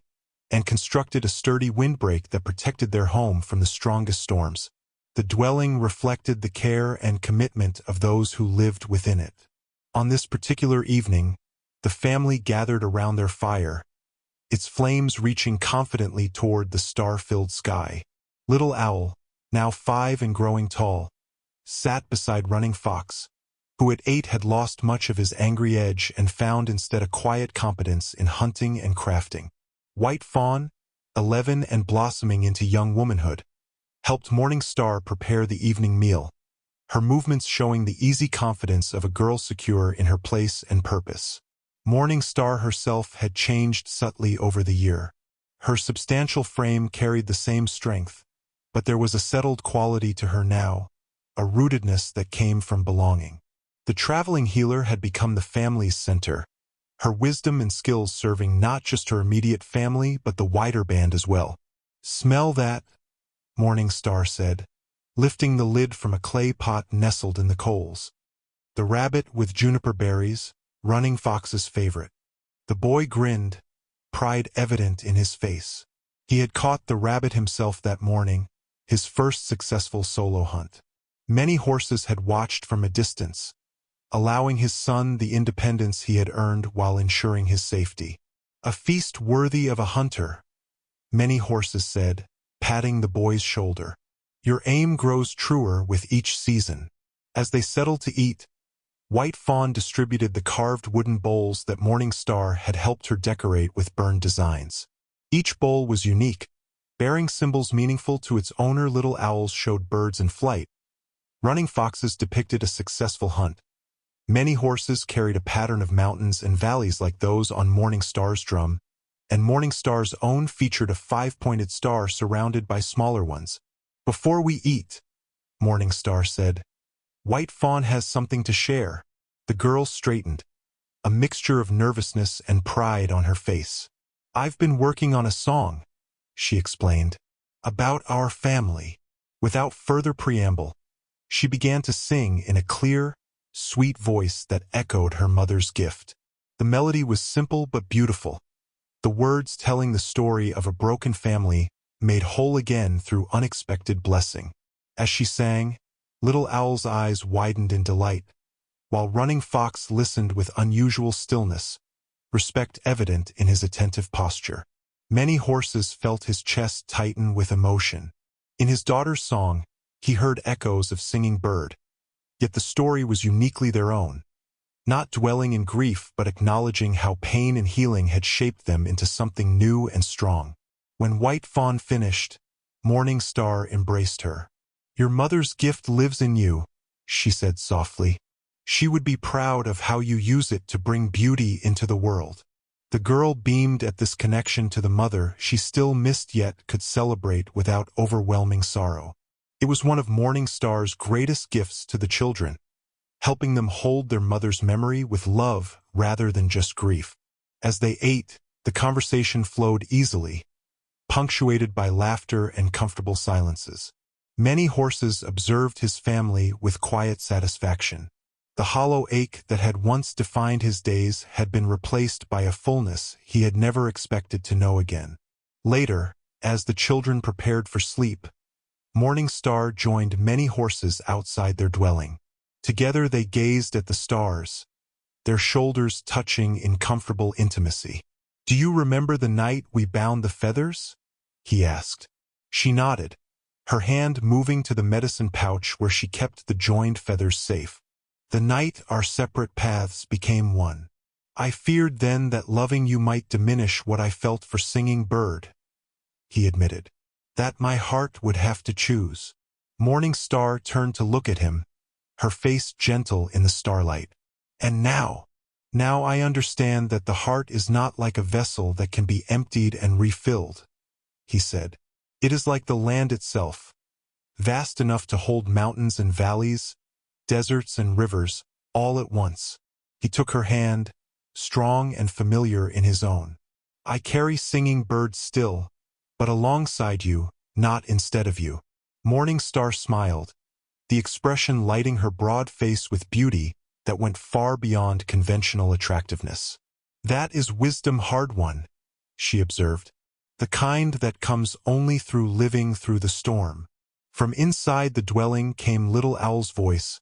and constructed a sturdy windbreak that protected their home from the strongest storms. The dwelling reflected the care and commitment of those who lived within it. On this particular evening, the family gathered around their fire, its flames reaching confidently toward the star-filled sky. Little Owl, now 5 and growing tall, sat beside Running Fox, who at 8 had lost much of his angry edge and found instead a quiet competence in hunting and crafting. White Fawn, 11 and blossoming into young womanhood, helped Morning Star prepare the evening meal, her movements showing the easy confidence of a girl secure in her place and purpose. Morning Star herself had changed subtly over the year. Her substantial frame carried the same strength, but there was a settled quality to her now, a rootedness that came from belonging. The traveling healer had become the family's center, her wisdom and skills serving not just her immediate family but the wider band as well. "Smell that," Morning Star said, lifting the lid from a clay pot nestled in the coals. The rabbit with juniper berries, Running Fox's favorite. The boy grinned, pride evident in his face. He had caught the rabbit himself that morning, his first successful solo hunt. Many horses had watched from a distance, allowing his son the independence he had earned while ensuring his safety. "A feast worthy of a hunter," many horses said, patting the boy's shoulder. "Your aim grows truer with each season." As they settled to eat, White Fawn distributed the carved wooden bowls that Morning Star had helped her decorate with burned designs. Each bowl was unique, bearing symbols meaningful to its owner. Little Owls showed birds in flight. Running Foxes depicted a successful hunt. Many horses carried a pattern of mountains and valleys like those on Morning Star's drum, and Morning Star's own featured a 5-pointed star surrounded by smaller ones. "Before we eat," Morning Star said, "White Fawn has something to share." The girl straightened, a mixture of nervousness and pride on her face. "I've been working on a song," she explained, "about our family." Without further preamble, she began to sing in a clear, sweet voice that echoed her mother's gift. The melody was simple but beautiful, the words telling the story of a broken family made whole again through unexpected blessing. As she sang, Little Owl's eyes widened in delight, while Running Fox listened with unusual stillness, respect evident in his attentive posture. Many horses felt his chest tighten with emotion. In his daughter's song, he heard echoes of singing bird, yet the story was uniquely their own, not dwelling in grief but acknowledging how pain and healing had shaped them into something new and strong. When White Fawn finished, Morning Star embraced her. "Your mother's gift lives in you," she said softly. "She would be proud of how you use it to bring beauty into the world." The girl beamed at this connection to the mother she still missed yet could celebrate without overwhelming sorrow. It was one of Morning Star's greatest gifts to the children, helping them hold their mother's memory with love rather than just grief. As they ate, the conversation flowed easily, punctuated by laughter and comfortable silences. Many horses observed his family with quiet satisfaction. The hollow ache that had once defined his days had been replaced by a fullness he had never expected to know again. Later, as the children prepared for sleep, Morning Star joined many horses outside their dwelling. Together they gazed at the stars, their shoulders touching in comfortable intimacy. "Do you remember the night we bound the feathers?" he asked. She nodded, her hand moving to the medicine pouch where she kept the joined feathers safe. "The night our separate paths became one. I feared then that loving you might diminish what I felt for singing bird, he admitted. That my heart would have to choose. Morning Star turned to look at him, her face gentle in the starlight. And now I understand that the heart is not like a vessel that can be emptied and refilled, he said. It is like the land itself, vast enough to hold mountains and valleys, deserts and rivers, all at once. He took her hand, strong and familiar in his own. I carry singing bird still, but alongside you, not instead of you. Morning Star smiled, the expression lighting her broad face with beauty that went far beyond conventional attractiveness. That is wisdom hard-won, she observed, the kind that comes only through living through the storm. From inside the dwelling came Little Owl's voice,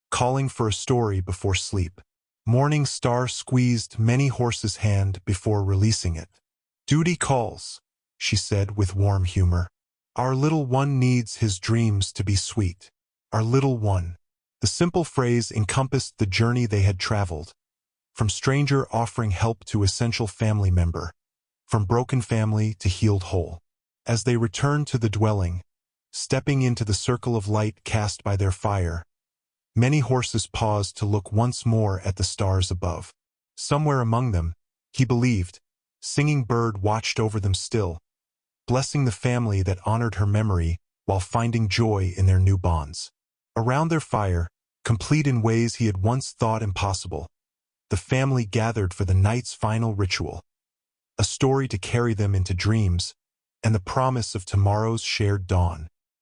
calling for a story before sleep. Morning Star squeezed Many Horse's hand before releasing it. Duty calls, she said with warm humor. Our little one needs his dreams to be sweet. Our little one. The simple phrase encompassed the journey they had traveled, from stranger offering help to essential family member, from broken family to healed whole. As they returned to the dwelling, stepping into the circle of light cast by their fire, Many Horses paused to look once more at the stars above. Somewhere among them, he believed, Singing Bird watched over them still, blessing the family that honored her memory while finding joy in their new bonds. Around their fire, complete in ways he had once thought impossible, the family gathered for the night's final ritual, a story to carry them into dreams and the promise of tomorrow's shared dawn.